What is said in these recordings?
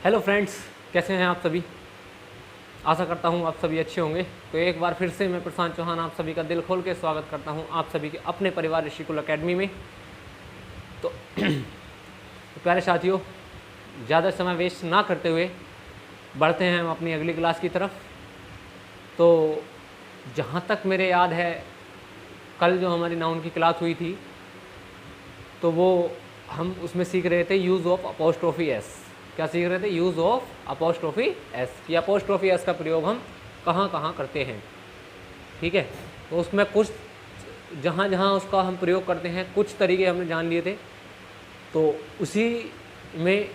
Hello friends, कैसे हैं आप सभी। आशा करता हूं आप सभी अच्छे होंगे। तो एक बार फिर से मैं प्रशांत चौहान आप सभी का दिल खोल के स्वागत करता हूं आप सभी के अपने परिवार ऋषिकुल अकेडमी में। तो प्यारे साथियों, ज़्यादा समय वेस्ट ना करते हुए बढ़ते हैं हम अपनी अगली क्लास की तरफ। तो जहाँ तक मेरे याद है, कल जो हमारी नाउन की क्लास हुई थी तो वो हम उसमें सीख रहे थे यूज़ ऑफ अपोस्ट्रोफी एस। क्या सीख रहे थे? Use of apostrophe S. कि अपोस्ट्रोफी एस का प्रयोग हम कहाँ कहाँ करते हैं। ठीक है, तो उसमें कुछ जहाँ जहाँ उसका हम प्रयोग करते हैं कुछ तरीके हमने जान लिए थे। तो उसी में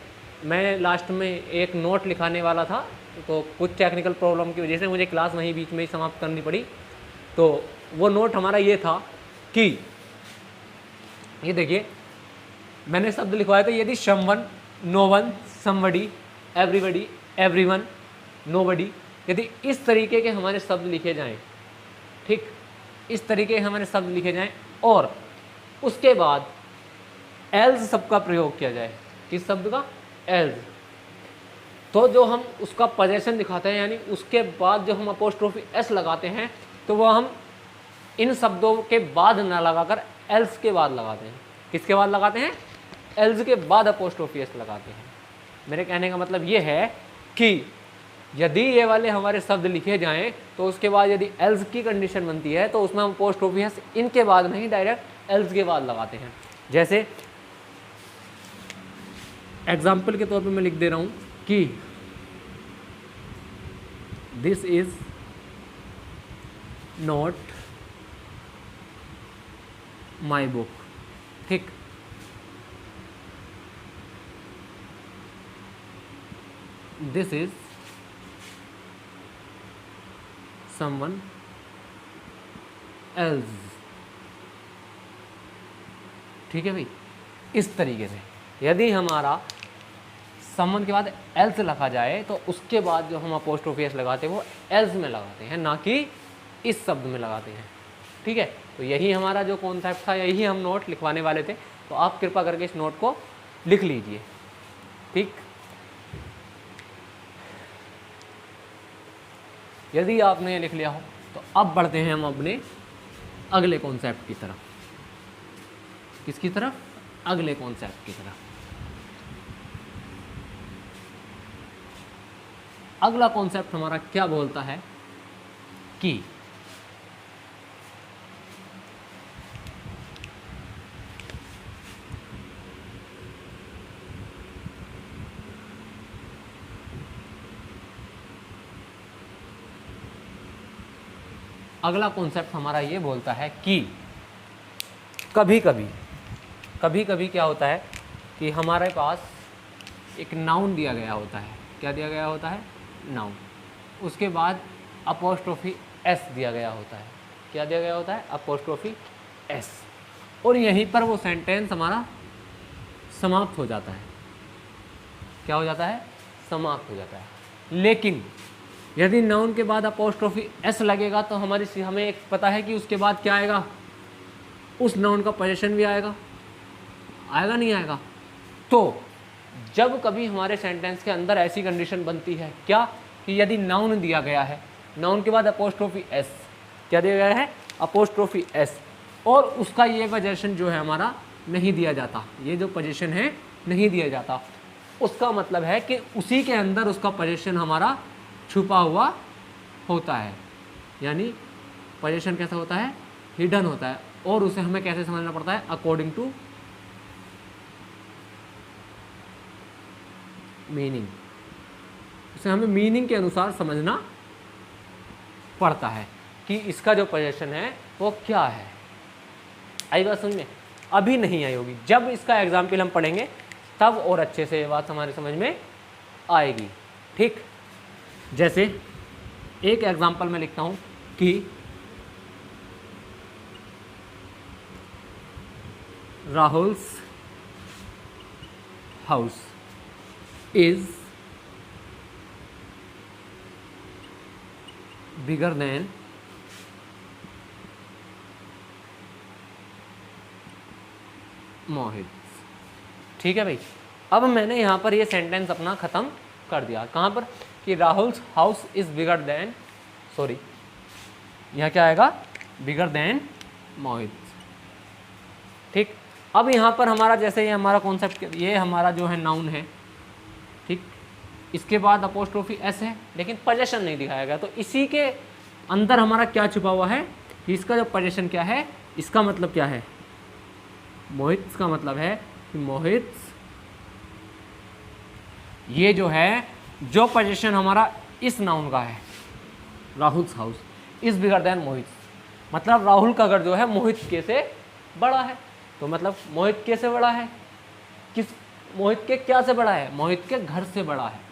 मैं लास्ट में एक नोट लिखाने वाला था, तो कुछ टेक्निकल प्रॉब्लम की वजह से मुझे क्लास वहीं बीच में ही समाप्त करनी पड़ी। तो वो नोट हमारा ये था कि ये देखिए, मैंने शब्द लिखवाया था, यदि someone, no one, somebody, everybody, everyone, nobody, यदि इस तरीके के हमारे शब्द लिखे जाएं, ठीक, इस तरीके के हमारे शब्द लिखे जाएं और उसके बाद एल्स शब्द का प्रयोग किया जाए। किस शब्द का? एल्स। तो जो हम उसका पोजेशन दिखाते हैं, यानी उसके बाद जो हम अपोस्ट्रोफी एस लगाते हैं, तो वो हम इन शब्दों के बाद ना लगाकर एल्स के बाद लगाते हैं। किसके बाद लगाते हैं? एल्स के बाद अपोस्ट्रोफी एस लगाते हैं। मेरे कहने का मतलब ये है कि यदि ये वाले हमारे शब्द लिखे जाएं तो उसके बाद यदि एल्स की कंडीशन बनती है तो उसमें हम अपोस्ट्रोफी एस इनके बाद नहीं, डायरेक्ट एल्स के बाद लगाते हैं। जैसे एग्जाम्पल के तौर पे मैं लिख दे रहा हूं कि this is not my book. ठीक, दिस इज समवन एल्स। ठीक है भाई, इस तरीके से यदि हमारा समवन के बाद एल्स लिखा जाए तो उसके बाद जो हम अपोस्ट्रोफी एस लगाते हैं वो एल्स में लगाते हैं, ना कि इस शब्द में लगाते हैं। ठीक है, तो यही हमारा जो कॉन्सेप्ट था, यही हम नोट लिखवाने वाले थे। तो आप कृपा करके इस नोट को लिख लीजिए। ठीक, यदि आपने ये लिख लिया हो तो अब बढ़ते हैं हम अपने अगले कॉन्सेप्ट की तरफ। किसकी तरफ? अगले कॉन्सेप्ट की तरफ। अगला कॉन्सेप्ट हमारा क्या बोलता है कि अगला कॉन्सेप्ट हमारा ये बोलता है कि कभी कभी क्या होता है कि हमारे पास एक नाउन दिया गया होता है। क्या दिया गया होता है? नाउन। उसके बाद अपोस्ट्रोफी एस दिया गया होता है। क्या दिया गया होता है? Apostrophe S. और यहीं पर वो सेंटेंस हमारा समाप्त हो जाता है। क्या हो जाता है? समाप्त हो जाता है। लेकिन यदि नाउन के बाद अपोस्ट्रोफी एस लगेगा तो हमें एक पता है कि उसके बाद क्या आएगा? उस नाउन का पोजीशन भी आएगा। आएगा नहीं आएगा? तो जब कभी हमारे सेंटेंस के अंदर ऐसी कंडीशन बनती है, क्या, कि यदि नाउन दिया गया है, नाउन के बाद अपोस्ट्रोफी एस, क्या दिया गया है? अपोस्ट्रोफी एस, और उसका ये पोजीशन जो है हमारा नहीं दिया जाता, ये जो पोजीशन है नहीं दिया जाता, उसका मतलब है कि उसी के अंदर उसका पोजीशन हमारा छुपा हुआ होता है। यानी पोजीशन कैसा होता है? हिडन होता है। और उसे हमें कैसे समझना पड़ता है? According to meaning. उसे हमें मीनिंग के अनुसार समझना पड़ता है कि इसका जो पोजीशन है वो क्या है। आई बात समझ में? अभी नहीं आई होगी, जब इसका एग्जाम्पल हम पढ़ेंगे तब और अच्छे से ये बात हमारे समझ में आएगी। ठीक, जैसे एक एग्जाम्पल मैं लिखता हूं कि Rahul's house is bigger than मोहित। ठीक है भाई, अब मैंने यहाँ पर ये सेंटेंस अपना ख़त्म कर दिया। कहाँ पर कि Rahul house is bigger then, sorry यह क्या आएगा, बिगर देन मोहित। ठीक, अब यहाँ पर हमारा जैसे ये हमारा कॉन्सेप्ट, ये हमारा जो है नाउन है, ठीक, इसके बाद अपोस्ट्रोफी एस है, लेकिन पोजेशन नहीं दिखाया गया। तो इसी के अंदर हमारा क्या छुपा हुआ है कि इसका जो पोजेशन क्या है, इसका मतलब क्या है, मोहित का मतलब है कि मोहित, ये जो है जो पोजीशन हमारा इस नाउन का है, Rahul house is bigger than Mohit, मतलब राहुल का घर जो है मोहित के से बड़ा है। तो मतलब मोहित के से बड़ा है, किस, मोहित के क्या से बड़ा है, मोहित के घर से बड़ा है।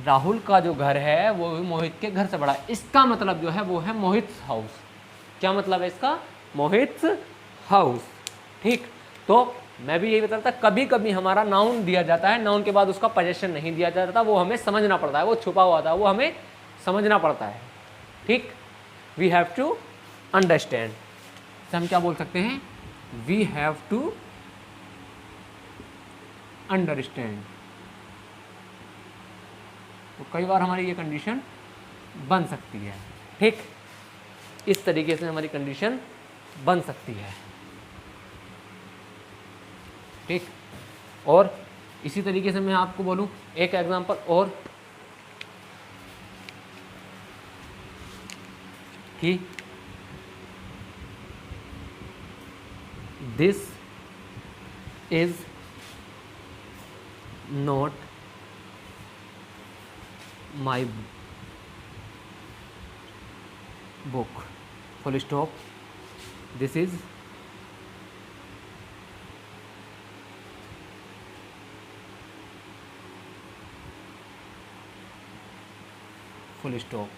राहुल का जो घर है वो मोहित के घर से बड़ा है। इसका मतलब जो है वो है मोहित हाउस। क्या मतलब है इसका, मोहित हाउस। ठीक, तो मैं भी यही बताता, कभी कभी हमारा नाउन दिया जाता है, नाउन के बाद उसका पोजेशन नहीं दिया जाता, वो हमें समझना पड़ता है, वो छुपा हुआ था, वो हमें समझना पड़ता है। ठीक, वी हैव टू अंडरस्टैंड। हम क्या बोल सकते हैं, वी हैव टू अंडरस्टैंड। तो कई बार हमारी ये कंडीशन बन सकती है। ठीक, इस तरीके से हमारी कंडीशन बन सकती है। ठीक, और इसी तरीके से मैं आपको बोलूं एक एग्जांपल और, कि this is not my book, full stop, this is full stop.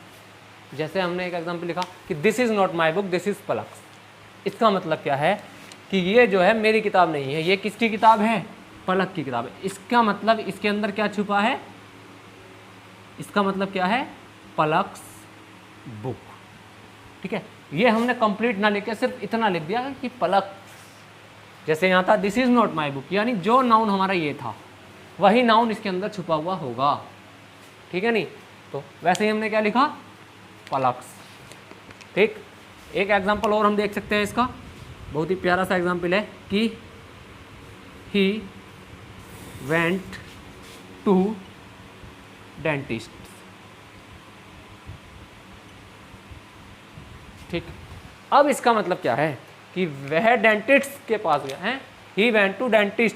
जैसे हमने एक एग्जाम्पल लिखा कि this is not my book, this is पलक्स। इसका मतलब क्या है कि ये जो है मेरी किताब नहीं है, ये किसकी किताब है, पलक की किताब है। इसका मतलब इसके अंदर क्या छुपा है, इसका मतलब क्या है, पलक्स बुक। ठीक है, ये हमने कंप्लीट ना लिख के सिर्फ इतना लिख दिया कि पलक, जैसे यहाँ था this is not my book, यानी जो नाउन हमारा ये था वही नाउन इसके अंदर छुपा हुआ होगा। ठीक है नहीं, तो वैसे ही हमने क्या लिखा, पलक्स। ठीक, एक एग्जांपल और हम देख सकते हैं इसका, बहुत ही प्यारा सा एग्जांपल है कि ही वेंट टू डेंटिस्ट। ठीक, अब इसका मतलब क्या है कि वह डेंटिस्ट के पास गया है, ही वेंट टू डेंटिस्ट।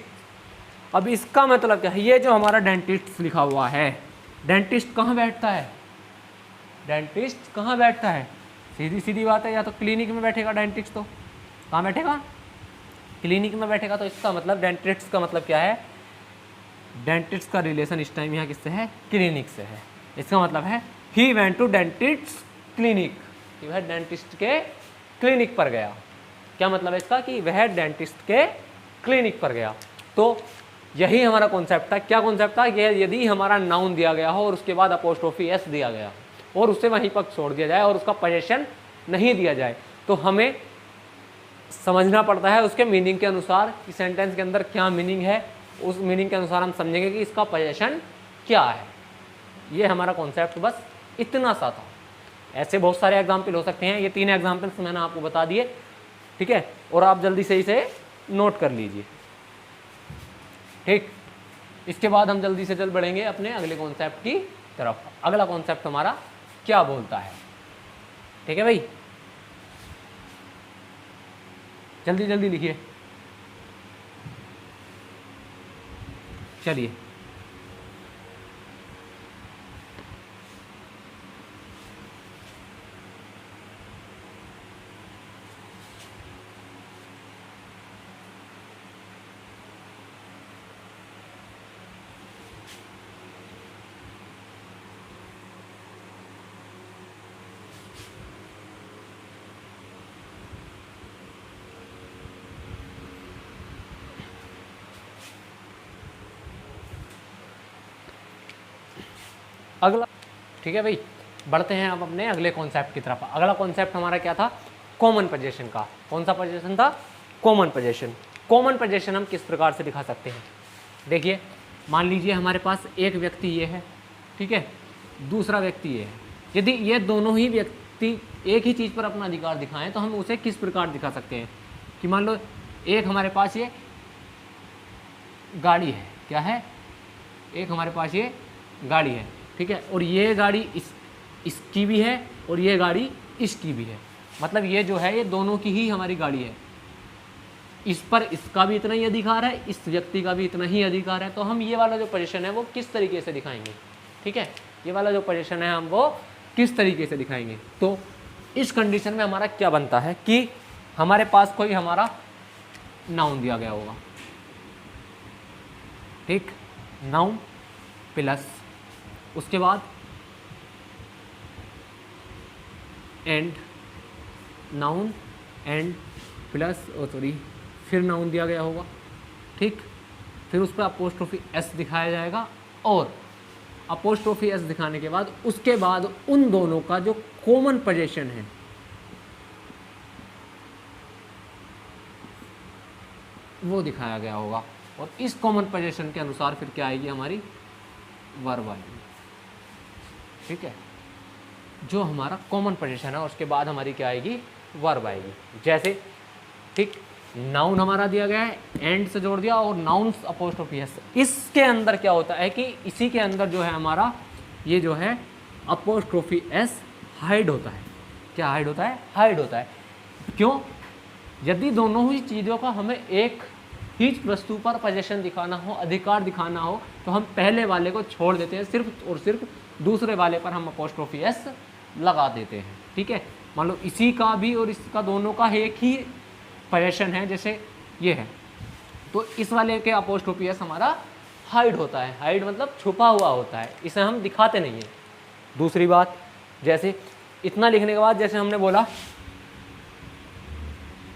अब इसका मतलब क्या है, ये जो हमारा डेंटिस्ट लिखा हुआ है, डेंटिस्ट कहाँ बैठता है, डेंटिस्ट कहाँ बैठता है, सीधी सीधी बात है, या तो क्लिनिक में बैठेगा डेंटिस्ट, तो कहाँ बैठेगा, क्लिनिक में बैठेगा। तो इसका मतलब डेंटिस्ट का मतलब क्या है, डेंटिस्ट का रिलेशन इस टाइम यहाँ किससे है, क्लिनिक से है। इसका मतलब है he went to dentist clinic, वह डेंटिस्ट के क्लिनिक पर गया। क्या मतलब है इसका, कि वह डेंटिस्ट के क्लिनिक पर गया। तो यही हमारा कॉन्सेप्ट था। क्या कॉन्सेप्ट था, यदि हमारा नाउन दिया गया हो और उसके बाद अपोस्ट्रोफी एस दिया गया और उसे वहीं पर छोड़ दिया जाए और उसका पोजीशन नहीं दिया जाए, तो हमें समझना पड़ता है उसके मीनिंग के अनुसार कि सेंटेंस के अंदर क्या मीनिंग है, उस मीनिंग के अनुसार हम समझेंगे कि इसका पोजीशन क्या है। ये हमारा कॉन्सेप्ट बस इतना सा था। ऐसे बहुत सारे एग्जाम्पल हो सकते हैं, ये 3 एग्जाम्पल्स मैंने आपको बता दिए। ठीक है, और आप जल्दी से इसे नोट कर लीजिए। ठीक, इसके बाद हम जल्दी से चल बढ़ेंगे अपने अगले कॉन्सेप्ट की तरफ। अगला कॉन्सेप्ट हमारा क्या बोलता है। ठीक है भाई, जल्दी जल्दी लिखिए। चलिए, अगला, ठीक है भाई, बढ़ते हैं अब अपने अगले कॉन्सेप्ट की तरफ। अगला कॉन्सेप्ट हमारा क्या था, कॉमन पोजीशन का। कौन सा पोजीशन था, कॉमन पोजीशन। कॉमन पोजीशन हम किस प्रकार से दिखा सकते हैं, देखिए मान लीजिए हमारे पास एक व्यक्ति ये है, ठीक है, दूसरा व्यक्ति ये है। यदि ये दोनों ही व्यक्ति एक ही चीज़ पर अपना अधिकार दिखाएं तो हम उसे किस प्रकार दिखा सकते हैं कि मान लो एक हमारे पास ये गाड़ी है, क्या है, एक हमारे पास ये गाड़ी है, ठीक है, और ये गाड़ी इसकी भी है और ये गाड़ी इसकी भी है। मतलब ये जो है ये दोनों की ही हमारी गाड़ी है, इस पर इसका भी इतना ही अधिकार है, इस व्यक्ति का भी इतना ही अधिकार है। तो हम ये वाला जो पोजीशन है वो किस तरीके से दिखाएंगे, ठीक है, ये वाला जो पोजीशन है हम वो किस तरीके से दिखाएंगे। तो इस कंडीशन में हमारा क्या बनता है कि हमारे पास कोई हमारा नाउन दिया गया होगा, ठीक, नाउन प्लस उसके बाद एंड, नाउन एंड प्लस फिर नाउन दिया गया होगा, ठीक, फिर उस पर अपोस्ट्रोफी एस दिखाया जाएगा और अपोस्ट्रोफी एस दिखाने के बाद उसके बाद उन दोनों का जो कॉमन पोजीशन है वो दिखाया गया होगा और इस कॉमन पोजीशन के अनुसार फिर क्या आएगी हमारी वर्ब आएगी, ठीक है, जो हमारा कॉमन पोजीशन है उसके बाद हमारी क्या आएगी वर्ब आएगी। जैसे ठीक नाउन हमारा दिया गया है, एंड से जोड़ दिया और नाउन अपोस्ट्रोफी एस, इसके अंदर क्या होता है कि इसी के अंदर जो है हमारा ये जो है अपोस्ट्रोफी एस हाइड होता है। क्या हाइड होता है? हाइड होता है। क्यों? यदि दोनों ही चीज़ों का हमें एक ही वस्तु पर पोजीशन दिखाना हो, अधिकार दिखाना हो, तो हम पहले वाले को छोड़ देते हैं, सिर्फ और सिर्फ दूसरे वाले पर हम अपोस्ट्रोफी एस लगा देते हैं। ठीक है, मान लो इसी का भी और इसका दोनों का एक ही पोजीशन है, जैसे ये है, तो इस वाले के अपोस्ट्रोफी एस हमारा हाइड होता है। हाइड मतलब छुपा हुआ होता है, इसे हम दिखाते नहीं हैं। दूसरी बात, जैसे इतना लिखने के बाद जैसे हमने बोला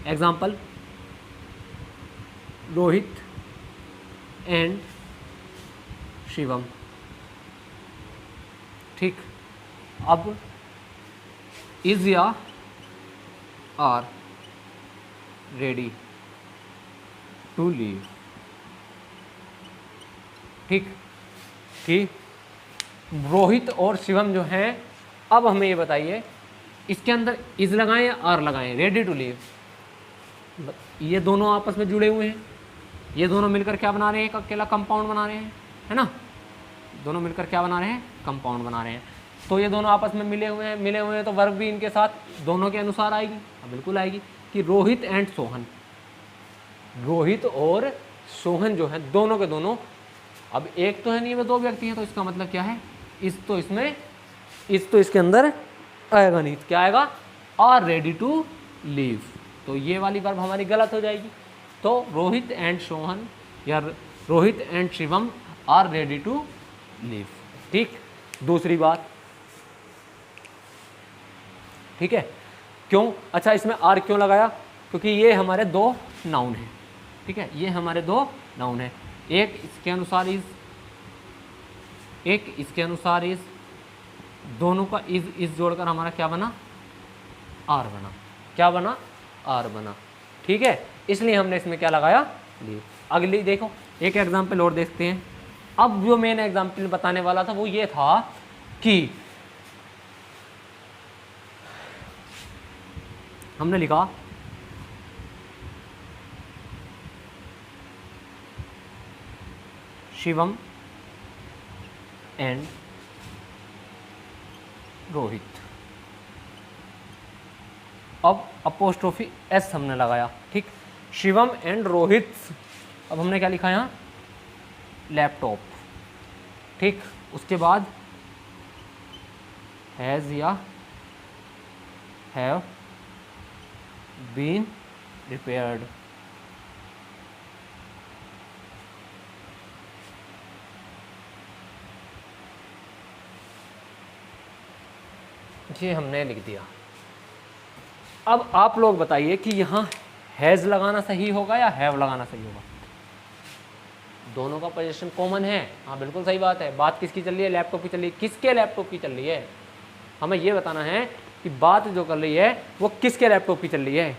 एग्जाम्पल रोहित एंड शिवम, ठीक, अब इज या आर रेडी टू लीव, ठीक, कि रोहित और शिवम जो हैं, अब हमें ये बताइए इसके अंदर इज लगाएं या आर लगाएं? रेडी टू लीव, ये दोनों आपस में जुड़े हुए हैं, ये दोनों मिलकर क्या बना रहे हैं? एक अकेला कंपाउंड बना रहे हैं, है ना, दोनों मिलकर क्या बना रहे हैं? कंपाउंड बना रहे हैं। तो ये दोनों आपस में मिले हुए हैं, तो वर्ब भी इनके साथ दोनों के अनुसार आएगी। बिल्कुल आएगी कि रोहित एंड सोहन, रोहित और सोहन जो है दोनों के दोनों, अब एक तो है नहीं, वो दो व्यक्ति हैं, तो इसका मतलब क्या है? इस तो इसके अंदर आएगा नहीं, क्या आएगा? आर रेडी टू लीव, तो ये वाली वर्ब हमारी गलत हो जाएगी। तो रोहित एंड सोहन या Rohit and Shivam are ready to leave, ठीक। दूसरी बात, ठीक है, क्यों? अच्छा, इसमें आर क्यों लगाया? क्योंकि ये हमारे दो नाउन हैं, ठीक है, ये हमारे दो नाउन हैं, एक इसके अनुसार इज, एक इसके अनुसार इज, दोनों का इज जोड़कर हमारा क्या बना? आर बना। क्या बना? आर बना, ठीक है, इसलिए हमने इसमें क्या लगाया? लीव। अगली देखो, एक एग्जाम्पल और देखते हैं। अब जो मैंने एग्जाम्पल बताने वाला था वो ये था कि हमने लिखा शिवम एंड रोहित, अब अपोस्ट्रोफी एस हमने लगाया, ठीक, शिवम एंड रोहित। अब हमने क्या लिखा यहाँ? लैपटॉप, ठीक, उसके बाद हैज़ या हैव बीन रिपेयर्ड, ये हमने लिख दिया। अब आप लोग बताइए कि यहाँ हैज़ लगाना सही होगा या हैव लगाना सही होगा? दोनों का पोजीशन कॉमन है, हाँ बिल्कुल सही बात है। बात किसकी चल रही है? लैपटॉप की चल रही है। किसके लैपटॉप की चल रही है? हमें ये बताना है कि बात जो कर रही है वो किसके लैपटॉप की चल रही है।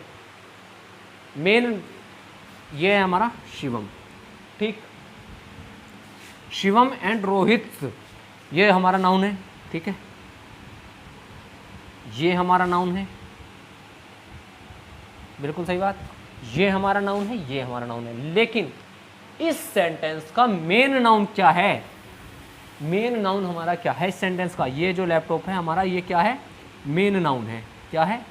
मेन ये है हमारा शिवम, ठीक, शिवम एंड रोहित, ये हमारा नाउन है, ठीक है, ये हमारा नाउन है, बिल्कुल सही बात, ये हमारा नाउन है, ये हमारा नाउन है। लेकिन इस सेंटेंस का मेन नाउन क्या है? मेन नाउन हमारा क्या है इस सेंटेंस का? ये जो लैपटॉप है हमारा, ये क्या है? मेन नाउन है। क्या है?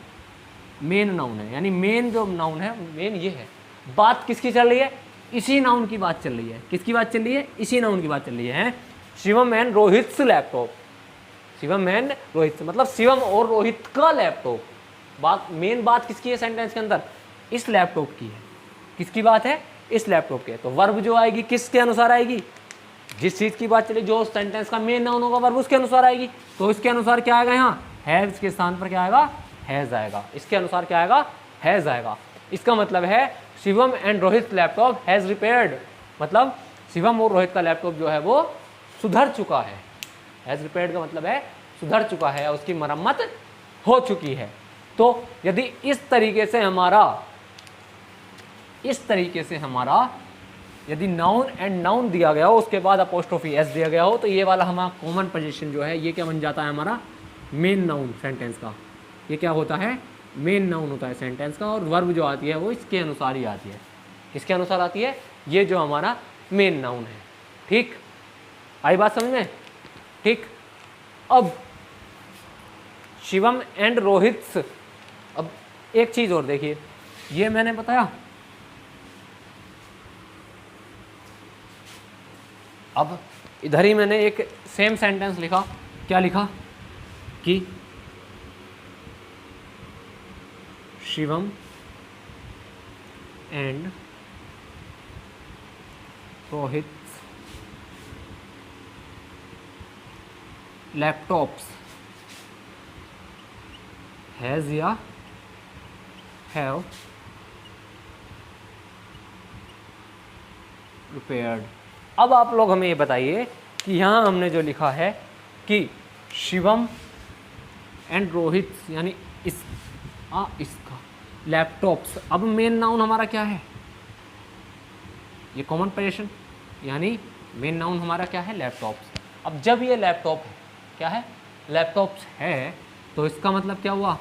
मेन नाउन है, यानी मेन जो नाउन है, मेन ये है। बात किसकी चल रही है? इसी नाउन की बात चल रही है। किसकी बात चल रही है? इसी नाउन की बात चल रही है। Shivam and Rohit laptop, Shivam and Rohit मतलब शिवम और रोहित का लैपटॉप। बात, मेन बात किसकी है सेंटेंस के अंदर? इस लैपटॉप की है। किसकी बात है? इस लैपटॉप की है। तो वर्ब जो आएगी किसके अनुसार आएगी? जिस चीज की बात चले, जो सेंटेंस का मेन नाउन होगा, वर्ब उसके अनुसार आएगी। तो इसके अनुसार क्या आएगा? यहाँ हैज के स्थान पर क्या आएगा? हैज आएगा। इसके अनुसार क्या आएगा? हैज आएगा। इसका मतलब है Shivam and Rohit laptop has repaired, मतलब शिवम और रोहित का लैपटॉप जो है वो सुधर चुका है। हैज रिपेयर्ड का मतलब है सुधर चुका है, उसकी मरम्मत हो चुकी है। तो यदि इस तरीके से हमारा यदि नाउन एंड नाउन दिया गया हो, उसके बाद अपोस्ट्रोफी एस दिया गया हो, तो ये वाला हमारा कॉमन पोजीशन जो है, ये क्या बन जाता है? हमारा मेन नाउन सेंटेंस का। ये क्या होता है? मेन नाउन होता है सेंटेंस का। और वर्ब जो आती है वो इसके अनुसार ही आती है। किसके अनुसार आती है? ये जो हमारा मेन नाउन है। ठीक, आई बात समझ में? ठीक। अब शिवम एंड रोहित, अब एक चीज और देखिए, ये मैंने बताया, अब इधर ही मैंने एक सेम सेंटेंस लिखा। क्या लिखा? कि Shivam and Rohit laptops has या हैव रिपेयर्ड। अब आप लोग हमें ये बताइए कि यहाँ हमने जो लिखा है कि शिवम एंड रोहित, यानी इसका लैपटॉप्स, अब मेन नाउन हमारा क्या है? ये कॉमन पोजीशन, यानी मेन नाउन हमारा क्या है? लैपटॉप्स। अब जब ये लैपटॉप है, क्या है? लैपटॉप्स है, तो इसका मतलब क्या हुआ?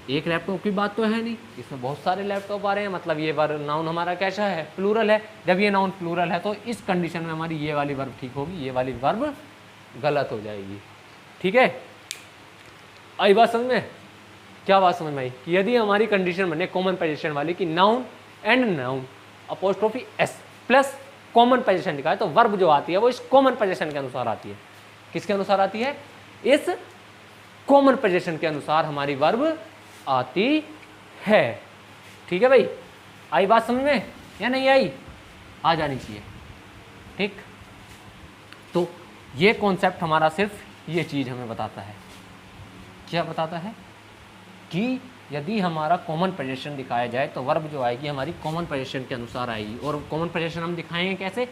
एक लैपटॉप की बात तो है नहीं, इसमें बहुत सारे लैपटॉप आ रहे हैं, मतलब ये वर्ब नाउन हमारा कैसा है? प्लूरल है। जब ये नाउन प्लूरल है तो इस कंडीशन में हमारी ये वाली वर्ब ठीक होगी, ये वाली वर्ब गलत हो जाएगी। ठीक है, आई बात समझ में? क्या बात समझ में आई? कि यदि हमारी कंडीशन बने कॉमन पोजीशन वाली कि noun and noun apostrophe S plus common position लिखा है, तो वर्ब जो आती है वो इस कॉमन पोजीशन के अनुसार आती है। किसके अनुसार आती है? इस कॉमन पोजीशन के अनुसार हमारी वर्ब आती है। ठीक है भाई, आई बात समझ में या नहीं आई? आ जानी चाहिए। ठीक, तो ये कॉन्सेप्ट हमारा सिर्फ ये चीज़ हमें बताता है। क्या बताता है? कि यदि हमारा कॉमन पोजीशन दिखाया जाए तो वर्ब जो आएगी हमारी कॉमन पोजीशन के अनुसार आएगी। और कॉमन पोजीशन हम दिखाएंगे कैसे?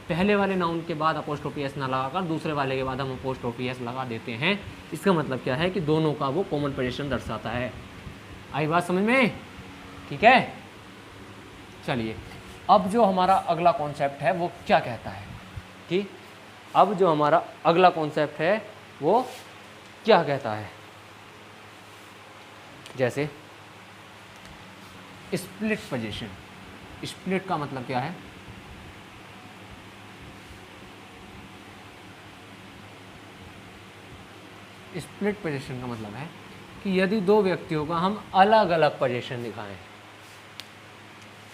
पहले वाले नाउन के बाद अपोस्ट्रोफी एस ना लगाकर दूसरे वाले के बाद हम अपोस्ट्रोफी एस लगा देते हैं। इसका मतलब क्या है? कि दोनों का वो कॉमन पोजीशन दर्शाता है। आई बात समझ में? ठीक है, चलिए अब जो हमारा अगला कॉन्सेप्ट है वो क्या कहता है? कि अब जो हमारा अगला कॉन्सेप्ट है वो क्या कहता है? जैसे स्प्लिट पोजीशन। स्प्लिट का मतलब क्या है? स्प्लिट पोजीशन का मतलब है कि यदि दो व्यक्तियों का हम अलग अलग पोजीशन दिखाएं,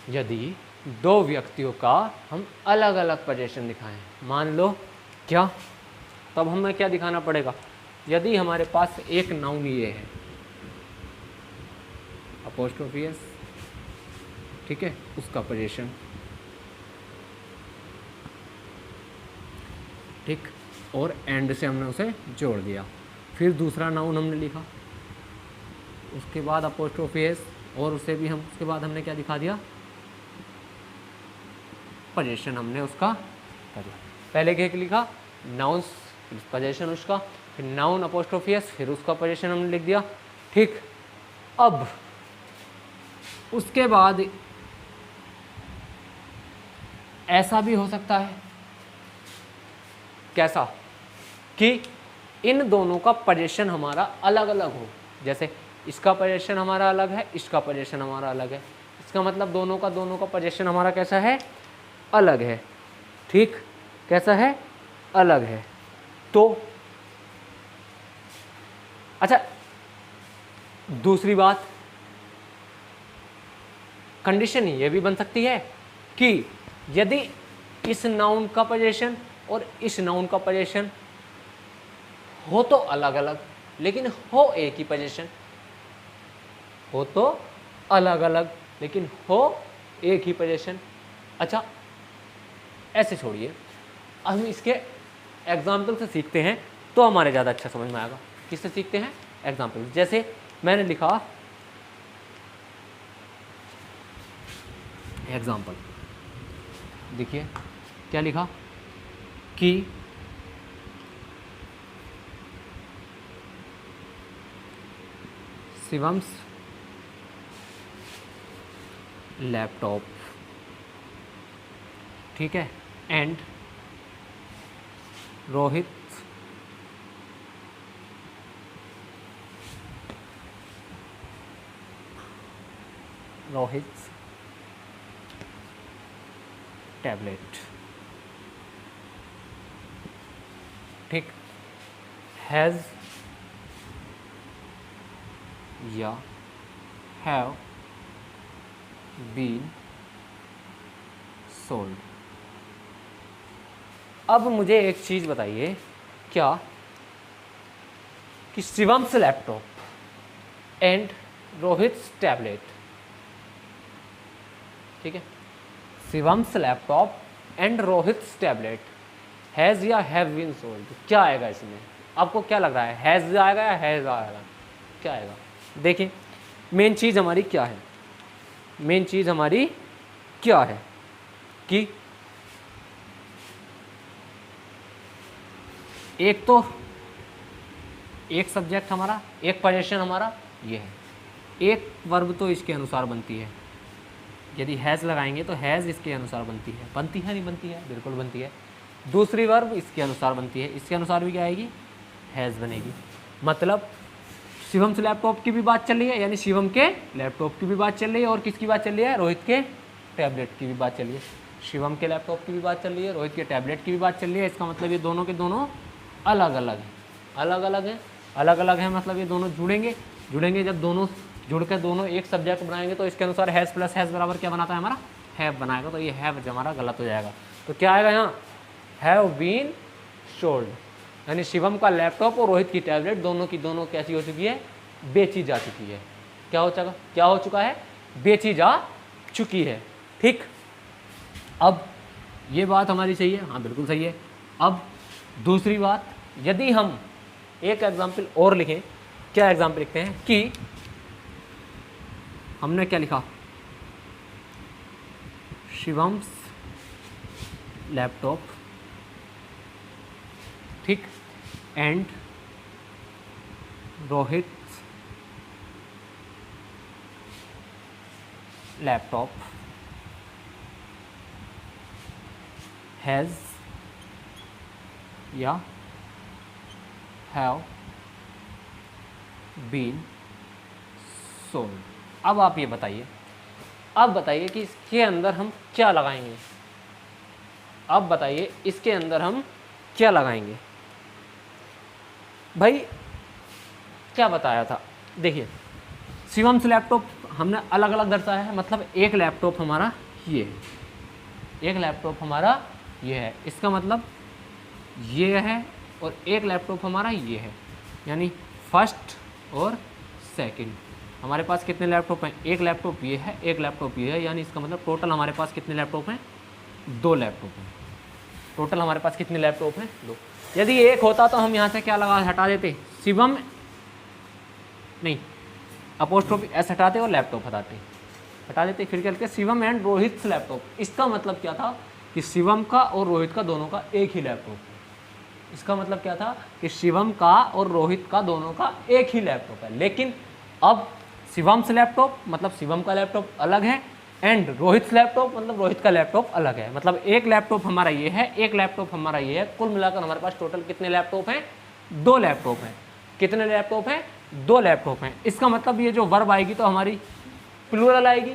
यदि दो व्यक्तियों का हम अलग अलग पोजीशन दिखाएं, मान लो क्या, तब हमें क्या दिखाना पड़ेगा? यदि हमारे पास एक नाउन ये है अपोस्ट्रोफी एस, ठीक है, उसका पोजीशन, ठीक, और एंड से हमने उसे जोड़ दिया। फिर दूसरा नाउन हमने लिखा, उसके बाद अपोस्ट्रोफी एस, और उसे भी हम उसके बाद हमने क्या दिखा दिया? पोजीशन हमने उसका कर दिया। पहले क्या लिखा? नाउन पोजीशन उसका, फिर नाउन अपोस्ट्रोफी एस, फिर उसका पोजीशन हमने लिख दिया। ठीक, अब उसके बाद ऐसा भी हो सकता है कैसा कि इन दोनों का पोजीशन हमारा अलग अलग हो। जैसे इसका पोजीशन हमारा अलग है, इसका पोजीशन हमारा अलग है, इसका मतलब दोनों का पोजीशन हमारा कैसा है, अलग है। ठीक, कैसा है, अलग है। तो अच्छा, दूसरी बात, कंडीशन ये भी बन सकती है कि यदि इस नाउन का पोजीशन और इस नाउन का पोजीशन हो तो अलग अलग, लेकिन हो एक ही पोजीशन, हो तो अलग अलग लेकिन हो एक ही पोजीशन। अच्छा, ऐसे छोड़िए, हम इसके एग्जाम्पल से सीखते हैं तो हमारे ज़्यादा अच्छा समझ में आएगा। किससे सीखते हैं, एग्जाम्पल। जैसे मैंने लिखा एग्जाम्पल, देखिए क्या लिखा कि शिवम्स लैपटॉप, ठीक है, एंड रोहित टैबलेट, ठीक, हैज़ या हैव बीन सोल्ड। अब मुझे एक चीज़ बताइए, क्या कि शिवम्स लैपटॉप एंड रोहित्स टैबलेट, ठीक है, शिवम्स लैपटॉप एंड रोहित्स टैबलेट हैज़ या हैव बीन सोल्ड, क्या आएगा इसमें? आपको क्या लग रहा है, हैज़ आएगा या हैज़ आएगा, क्या आएगा? देखिए, मेन चीज़ हमारी क्या है, मेन चीज़ हमारी क्या है कि एक तो एक सब्जेक्ट हमारा, एक पोजीशन हमारा ये है, एक वर्ब तो इसके अनुसार बनती है। यदि हैज़ लगाएंगे तो हैज़ इसके अनुसार बनती है, बनती है नहीं बनती है, बिल्कुल बनती है। दूसरी वर्ब इसके अनुसार बनती है, इसके अनुसार भी क्या आएगी, हैज़ बनेगी। मतलब शिवम से लैपटॉप की भी बात चल रही है, यानी शिवम के लैपटॉप की भी बात चल रही है, और किसकी बात चल रही है, रोहित के टैबलेट की भी बात चल रही है। शिवम के लैपटॉप की भी बात चल रही है, रोहित के टैबलेट की भी बात चल रही है। इसका मतलब ये दोनों के दोनों अलग अलग हैं, अलग अलग हैं, अलग अलग हैं, मतलब ये दोनों जुड़ेंगे। जब दोनों जुड़ कर दोनों एक सब्जेक्ट बनाएंगे तो इसके अनुसार हैज़ प्लस हैज़ बराबर क्या बनाता है, हमारा हैव बनाएगा। तो ये हैव हमारा गलत हो जाएगा। तो क्या आएगा यहाँ, हैव बीन सोल्ड, यानी शिवम का लैपटॉप और रोहित की टैबलेट दोनों की दोनों कैसी हो चुकी है, बेची जा चुकी है। क्या हो चुका है, बेची जा चुकी है। ठीक, अब ये बात हमारी सही है, हाँ बिल्कुल सही है। अब दूसरी बात, यदि हम एक एग्जाम्पल और लिखें, क्या एग्जाम्पल लिखते हैं कि हमने क्या लिखा, शिवम्स लैपटॉप, ठीक, एंड रोहित लैपटॉप हैज़ या हैव बीन सोल्ड। अब आप ये बताइए, अब बताइए कि इसके अंदर हम क्या लगाएंगे, अब बताइए इसके अंदर हम क्या लगाएंगे। भाई क्या बताया था, देखिए शिवम्स लैपटॉप हमने अलग अलग दर्शाया है, मतलब एक लैपटॉप हमारा ये है, एक लैपटॉप हमारा ये है, इसका मतलब ये है, और एक लैपटॉप हमारा ये है, यानी फर्स्ट और सेकंड। हमारे पास कितने लैपटॉप हैं, एक लैपटॉप ये है, एक लैपटॉप ये है, यानी इसका मतलब टोटल हमारे पास कितने लैपटॉप हैं, 2 लैपटॉप हैं। टोटल हमारे पास कितने लैपटॉप हैं, 2। यदि एक होता तो हम यहाँ से क्या लगा हटा देते, शिवम नहीं, अपोस्ट्रोफी एस हटाते और लैपटॉप हटा देते, फिर क्या लिखते, शिवम एंड रोहित लैपटॉप। इसका मतलब क्या था कि शिवम का और रोहित का दोनों का एक ही लैपटॉप है। इसका मतलब क्या था कि शिवम का और रोहित का दोनों का एक ही लैपटॉप है। लेकिन अब शिवम्स लैपटॉप मतलब शिवम का लैपटॉप अलग है एंड रोहित लैपटॉप, मतलब रोहित का लैपटॉप अलग है, मतलब एक लैपटॉप हमारा ये है, एक लैपटॉप हमारा ये है, कुल मिलाकर हमारे पास टोटल कितने लैपटॉप हैं? 2 लैपटॉप हैं। कितने लैपटॉप हैं? 2 लैपटॉप हैं। इसका मतलब ये जो वर्ब आएगी तो हमारी प्लूरल आएगी।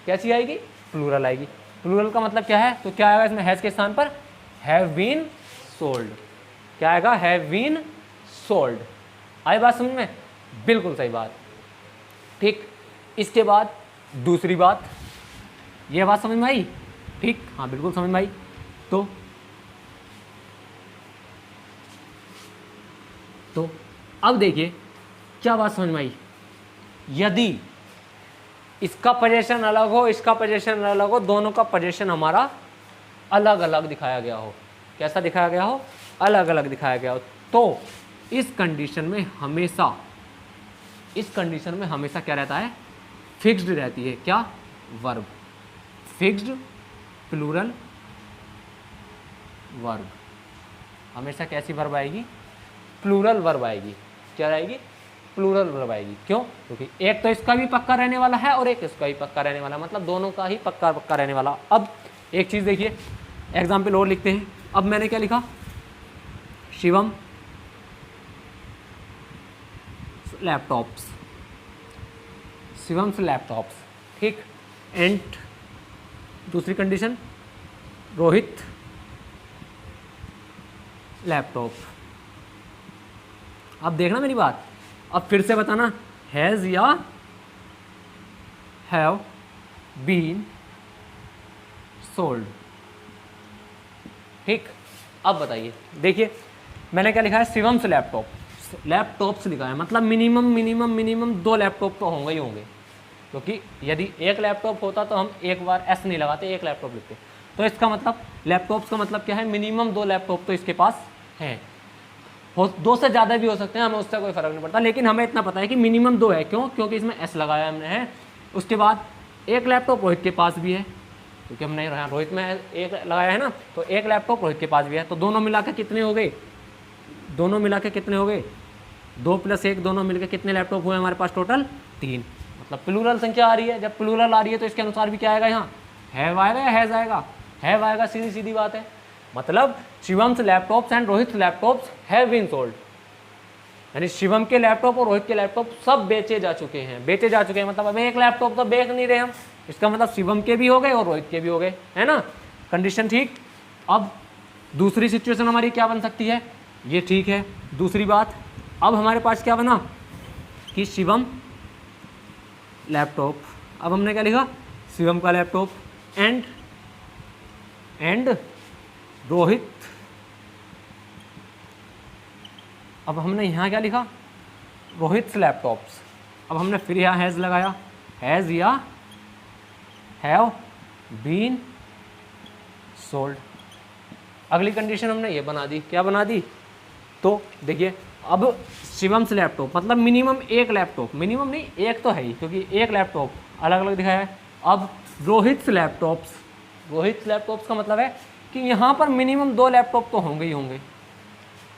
कैसी आएगी? प्लूरल आएगी। प्लूरल का मतलब क्या है? तो क्या आएगा इसमें हैज के स्थान पर? Have been sold. क्या आएगा? Have been sold. आई बात समझ में? बिल्कुल सही बात। ठीक, इसके बाद दूसरी बात, ये बात समझ में आई? ठीक, हाँ बिल्कुल समझ में आई। तो अब देखिए क्या बात समझ में आई। यदि इसका पोजीशन अलग हो, इसका पोजीशन अलग हो, दोनों का पोजीशन हमारा अलग अलग दिखाया गया हो, कैसा दिखाया गया हो? अलग अलग दिखाया गया हो, तो इस कंडीशन में हमेशा क्या रहता है? फिक्स्ड रहती है। क्या? वर्ब। Fixed plural verb. हमेशा कैसी वर्ब आएगी? प्लूरल वर्ब आएगी। क्या आएगी? प्लूरल वर्ब आएगी। क्यों? क्योंकि एक तो इसका भी पक्का रहने वाला है और एक इसका भी पक्का रहने वाला है, मतलब दोनों का ही पक्का रहने वाला। अब एक चीज़ देखिए, एग्जाम्पल और लिखते हैं। अब मैंने क्या लिखा? Shivam laptops, Shivam's laptops. ठीक, एंड दूसरी कंडीशन रोहित लैपटॉप। अब देखना मेरी बात, अब फिर से बताना, हैज़ या हैव बीन सोल्ड। ठीक, अब बताइए, देखिए मैंने क्या लिखा है? शिवम्स लैपटॉप, लैपटॉप्स लिखा है, मतलब मिनिमम 2 लैपटॉप तो होंगे ही होंगे, क्योंकि यदि एक लैपटॉप होता तो हम एक बार एस नहीं लगाते, एक लैपटॉप लिखते। तो इसका मतलब लैपटॉप्स का मतलब क्या है? मिनिमम 2 लैपटॉप तो इसके पास हैं। 2 से ज़्यादा भी हो सकते हैं, हमें उससे कोई फर्क नहीं पड़ता, लेकिन हमें इतना पता है कि मिनिमम 2 है। क्यों? क्योंकि इसमें एस लगाया हमने है। उसके बाद एक लैपटॉप रोहित के पास भी है, क्योंकि हमने रोहित में एक लगाया है ना, तो एक लैपटॉप रोहित के पास भी है। तो दोनों मिला के कितने हो गए? 2 + 1 दोनों मिलकर कितने लैपटॉप हुए हमारे पास? टोटल 3। मतलब प्लूरल संख्या आ रही है। जब प्लूरल आ रही है तो इसके अनुसार भी क्या आएगा? यहाँ हैव आएगा या हैज़ आएगा? हैव आएगा, सीधी सीधी बात है। मतलब Shivam's laptops and Rohit laptops have been sold, यानी शिवम के लैपटॉप और रोहित के लैपटॉप सब बेचे जा चुके हैं। मतलब अब एक लैपटॉप तो बेच नहीं रहे हम, इसका मतलब शिवम के भी हो गए और रोहित के भी हो गए, है ना? कंडीशन ठीक। अब दूसरी सिचुएशन हमारी क्या बन सकती है? ये ठीक है। दूसरी बात, अब हमारे पास क्या बना कि शिवम लैपटॉप, अब हमने क्या लिखा? शिवम का लैपटॉप एंड रोहित। अब हमने यहाँ क्या लिखा? रोहित लैपटॉप्स। अब हमने फिर यहाँ हैज़ लगाया, हैज़ या हैव बीन सोल्ड। अगली कंडीशन हमने ये बना दी। क्या बना दी? तो देखिए, अब शिवम्स लैपटॉप मतलब मिनिमम एक लैपटॉप, मिनिमम नहीं एक तो है ही, क्योंकि एक लैपटॉप अलग अलग दिखाया है। अब रोहित लैपटॉप्स का मतलब है कि यहाँ पर मिनिमम 2 लैपटॉप तो होंगे ही होंगे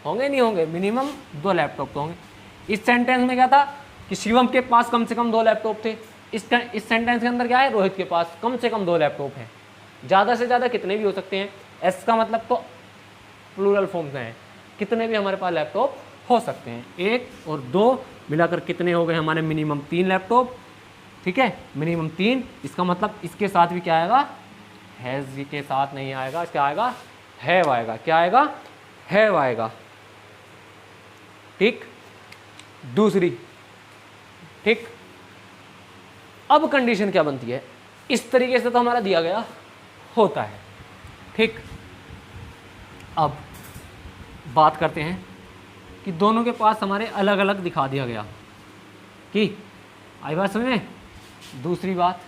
नहीं होंगे? मिनिमम 2 लैपटॉप तो होंगे। इस सेंटेंस में क्या था कि शिवम के पास कम से कम 2 लैपटॉप थे। इस सेंटेंस के अंदर क्या है? रोहित के पास कम से कम 2 लैपटॉप हैं। ज़्यादा से ज़्यादा कितने भी हो सकते हैं। एस का मतलब तो प्लूरल फॉर्म में है, कितने भी हमारे पास लैपटॉप हो सकते हैं। 1 और 2 मिलाकर कितने हो गए हमारे? Minimum 3 laptop. ठीक है, मिनिमम 3। इसका मतलब इसके साथ भी क्या आएगा? हैज़ के साथ नहीं आएगा, क्या आएगा? हैव आएगा। क्या आएगा? हैव आएगा। ठीक, दूसरी। ठीक, अब कंडीशन क्या बनती है? इस तरीके से तो हमारा दिया गया होता है। ठीक, अब बात करते हैं कि दोनों के पास हमारे अलग अलग दिखा दिया गया कि आई बात समझ में? दूसरी बात,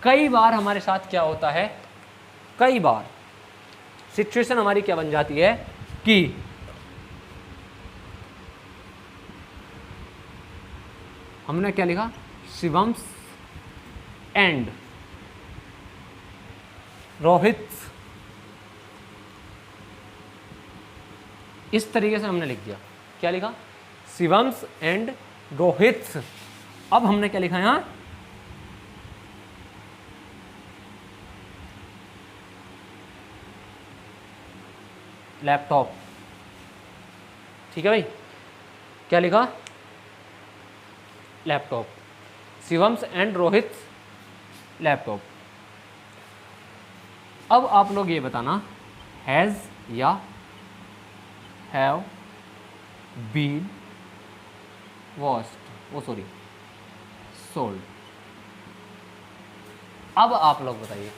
कई बार हमारे साथ क्या होता है? कई बार सिचुएशन हमारी क्या बन जाती है कि हमने क्या लिखा? शिवम्स एंड रोहित, इस तरीके से हमने लिख दिया। क्या लिखा? शिवम्स एंड रोहित। अब हमने क्या लिखा यहाँ? लैपटॉप। ठीक है भाई, क्या लिखा? Laptop. Shivam's and Rohit laptop. अब आप लोग ये बताना, हैज़ या हैव बीन वॉस्ड सोल्ड। अब आप लोग बताइए,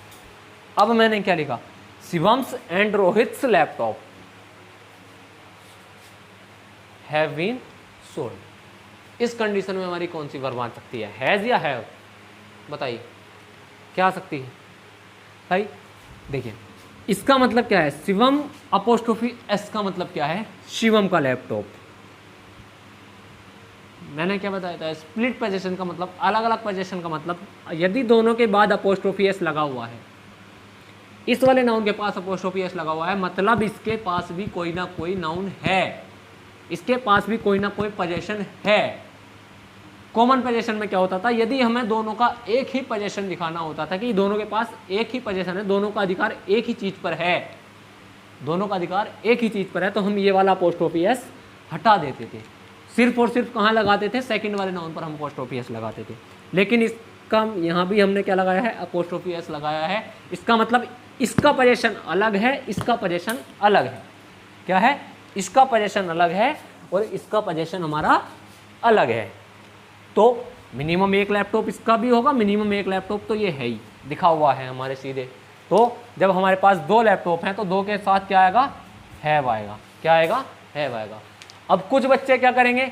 अब मैंने क्या लिखा? Shivam's and Rohit's laptop have been sold. इस कंडीशन में हमारी कौन सी वर्ब आ सकती है, हैज या हैव? बताइए क्या आ सकती है भाई? देखिए इसका मतलब क्या है, शिवम अपोस्ट्रोफी एस का मतलब क्या है? शिवम का लैपटॉप। मैंने क्या बताया था? स्प्लिट पोजीशन का मतलब, अलग अलग पोजीशन का मतलब, यदि दोनों के बाद अपोस्ट्रोफी एस लगा हुआ है, इस वाले नाउन के पास अपोस्ट्रोफी एस लगा हुआ है, मतलब इसके पास भी कोई ना कोई नाउन है, इसके पास भी कोई ना कोई पोजीशन है। कॉमन पोजीशन में क्या होता था, यदि हमें दोनों का एक ही पोजीशन दिखाना होता था कि दोनों के पास एक ही पोजीशन है, दोनों का अधिकार एक ही चीज पर है, दोनों का अधिकार एक ही चीज पर है, तो हम ये वाला अपोस्ट्रोफी एस हटा देते थे। सिर्फ और सिर्फ कहाँ लगाते थे? सेकंड वाले नाउन पर हम अपोस्ट्रोफी एस लगाते थे। लेकिन इसका यहाँ भी हमने क्या लगाया है? अपोस्ट्रोफी एस लगाया है। इसका मतलब इसका पोजीशन अलग है, इसका पोजीशन अलग है। क्या है? इसका पोजीशन अलग है और इसका पोजीशन हमारा अलग है। तो मिनिमम एक लैपटॉप इसका भी होगा, मिनिमम एक लैपटॉप तो ये है ही, दिखा हुआ है हमारे सीधे। तो जब हमारे पास दो लैपटॉप हैं तो दो के साथ क्या आएगा? हैव आएगा। क्या आएगा? हैव आएगा। अब कुछ बच्चे क्या करेंगे,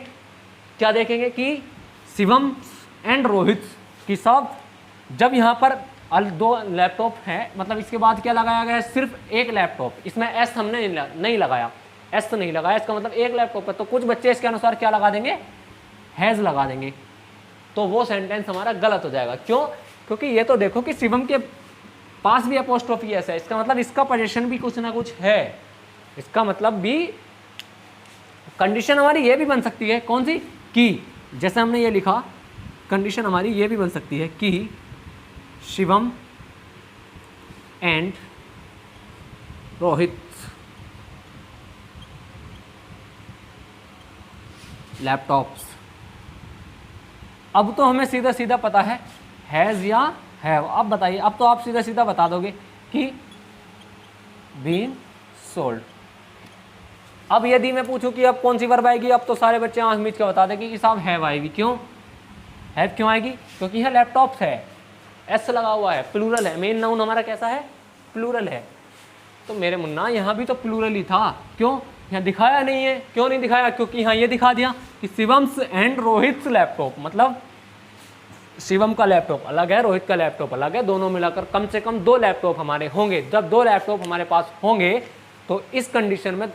क्या देखेंगे कि शिवम एंड रोहित की सब, जब यहाँ पर दो लैपटॉप हैं, मतलब इसके बाद क्या लगाया गया है? सिर्फ एक लैपटॉप। इसमें एस हमने नहीं लगाया, एस तो नहीं लगाया, इसका मतलब एक लैपटॉप है। तो कुछ बच्चे इसके अनुसार क्या लगा देंगे? हैज़ लगा देंगे। तो वो सेंटेंस हमारा गलत हो जाएगा। क्यों? क्योंकि ये तो देखो कि शिवम के पास भी अपोस्ट्रोफी एस है, इसका मतलब इसका पोजीशन भी कुछ ना कुछ है। इसका मतलब भी कंडीशन हमारी ये भी बन सकती है, कौन सी? कि जैसे हमने ये लिखा, कंडीशन हमारी ये भी बन सकती है कि शिवम एंड रोहित लैपटॉप्स। अब तो हमें सीधा सीधा पता है हैज़ या हैव। अब बताइए, अब तो आप सीधा सीधा बता दोगे कि बीन सोल्ड। अब यदि मैं पूछूं कि अब कौन सी वर्ब आएगी, अब तो सारे बच्चे आंख मीच के बता देंगे कि साहब हैव आएगी। क्यों हैव क्यों आएगी? क्योंकि यह लैपटॉप्स है, एस लगा हुआ है, प्लूरल है, मेन नाउन हमारा कैसा है? प्लूरल है। तो मेरे मुन्ना यहाँ भी तो प्लूरल ही था। क्यों? यहाँ दिखाया नहीं है। क्यों नहीं दिखाया? क्योंकि यहाँ ये दिखा दिया कि शिवम्स एंड रोहित लैपटॉप, मतलब शिवम का लैपटॉप अलग है, रोहित का लैपटॉप अलग है, दोनों मिलाकर कम से कम दो लैपटॉप हमारे होंगे। जब दो लैपटॉप हमारे पास होंगे तो इस कंडीशन में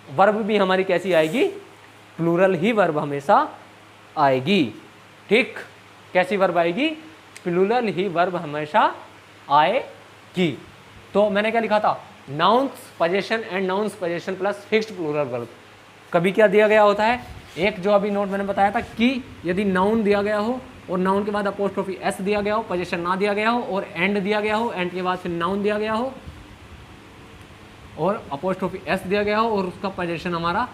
वर्ब भी हमारी कैसी आएगी? प्लूरल ही वर्ब हमेशा आएगी। ठीक, कैसी वर्ब आएगी? प्लूरल ही वर्ब हमेशा आएगी। तो मैंने क्या लिखा था? Nouns position and nouns position plus fixed plural verb. कभी क्या दिया गया होता है? एक जो अभी नोट मैंने बताया था कि यदि नाउन दिया गया हो और नाउन के बाद अपोस्ट्रोफी एस दिया गया हो, पोजीशन ना दिया गया हो, और एंड दिया गया हो, एंड के बाद फिर नाउन दिया गया हो और अपोस्ट्रोफी एस दिया गया हो और उसका पोजीशन हमारा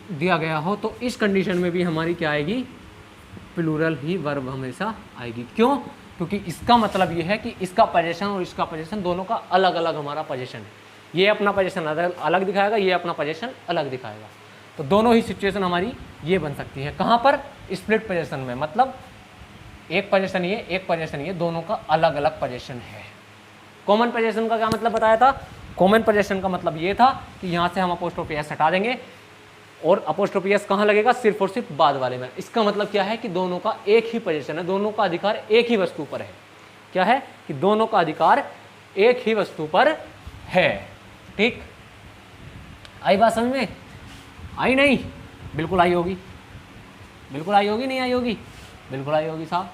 दिया गया हो, तो इस कंडीशन में भी हमारी क्या आएगी? प्लूरल ही वर्ब हमेशा आएगी। क्यों? क्योंकि इसका मतलब ये है कि इसका पोजीशन और इसका पोजीशन दोनों का अलग अलग हमारा पोजीशन है। ये अपना पोजीशन अलग दिखाएगा, ये अपना पोजीशन अलग दिखाएगा। तो दोनों ही सिचुएशन हमारी ये बन सकती है। कहाँ पर? स्प्लिट पोजीशन में, मतलब एक पोजीशन ये, एक पोजीशन ये, दोनों का अलग अलग पोजीशन है। कॉमन पोजीशन का क्या मतलब बताया था? कॉमन पोजीशन का मतलब ये था कि यहाँ से हम अपोस्ट्रोफी एस हटा देंगे और अपोस्ट्रोफी एस कहाँ लगेगा? सिर्फ और सिर्फ बाद वाले में। इसका मतलब क्या है कि दोनों का एक ही पोजीशन है, दोनों का अधिकार एक ही वस्तु पर है। क्या है? कि दोनों का अधिकार एक ही वस्तु पर है। ठीक, आई बात समझ में? आई नहीं? बिल्कुल आई होगी, बिल्कुल आई होगी, नहीं आई होगी? बिल्कुल आई होगी साहब।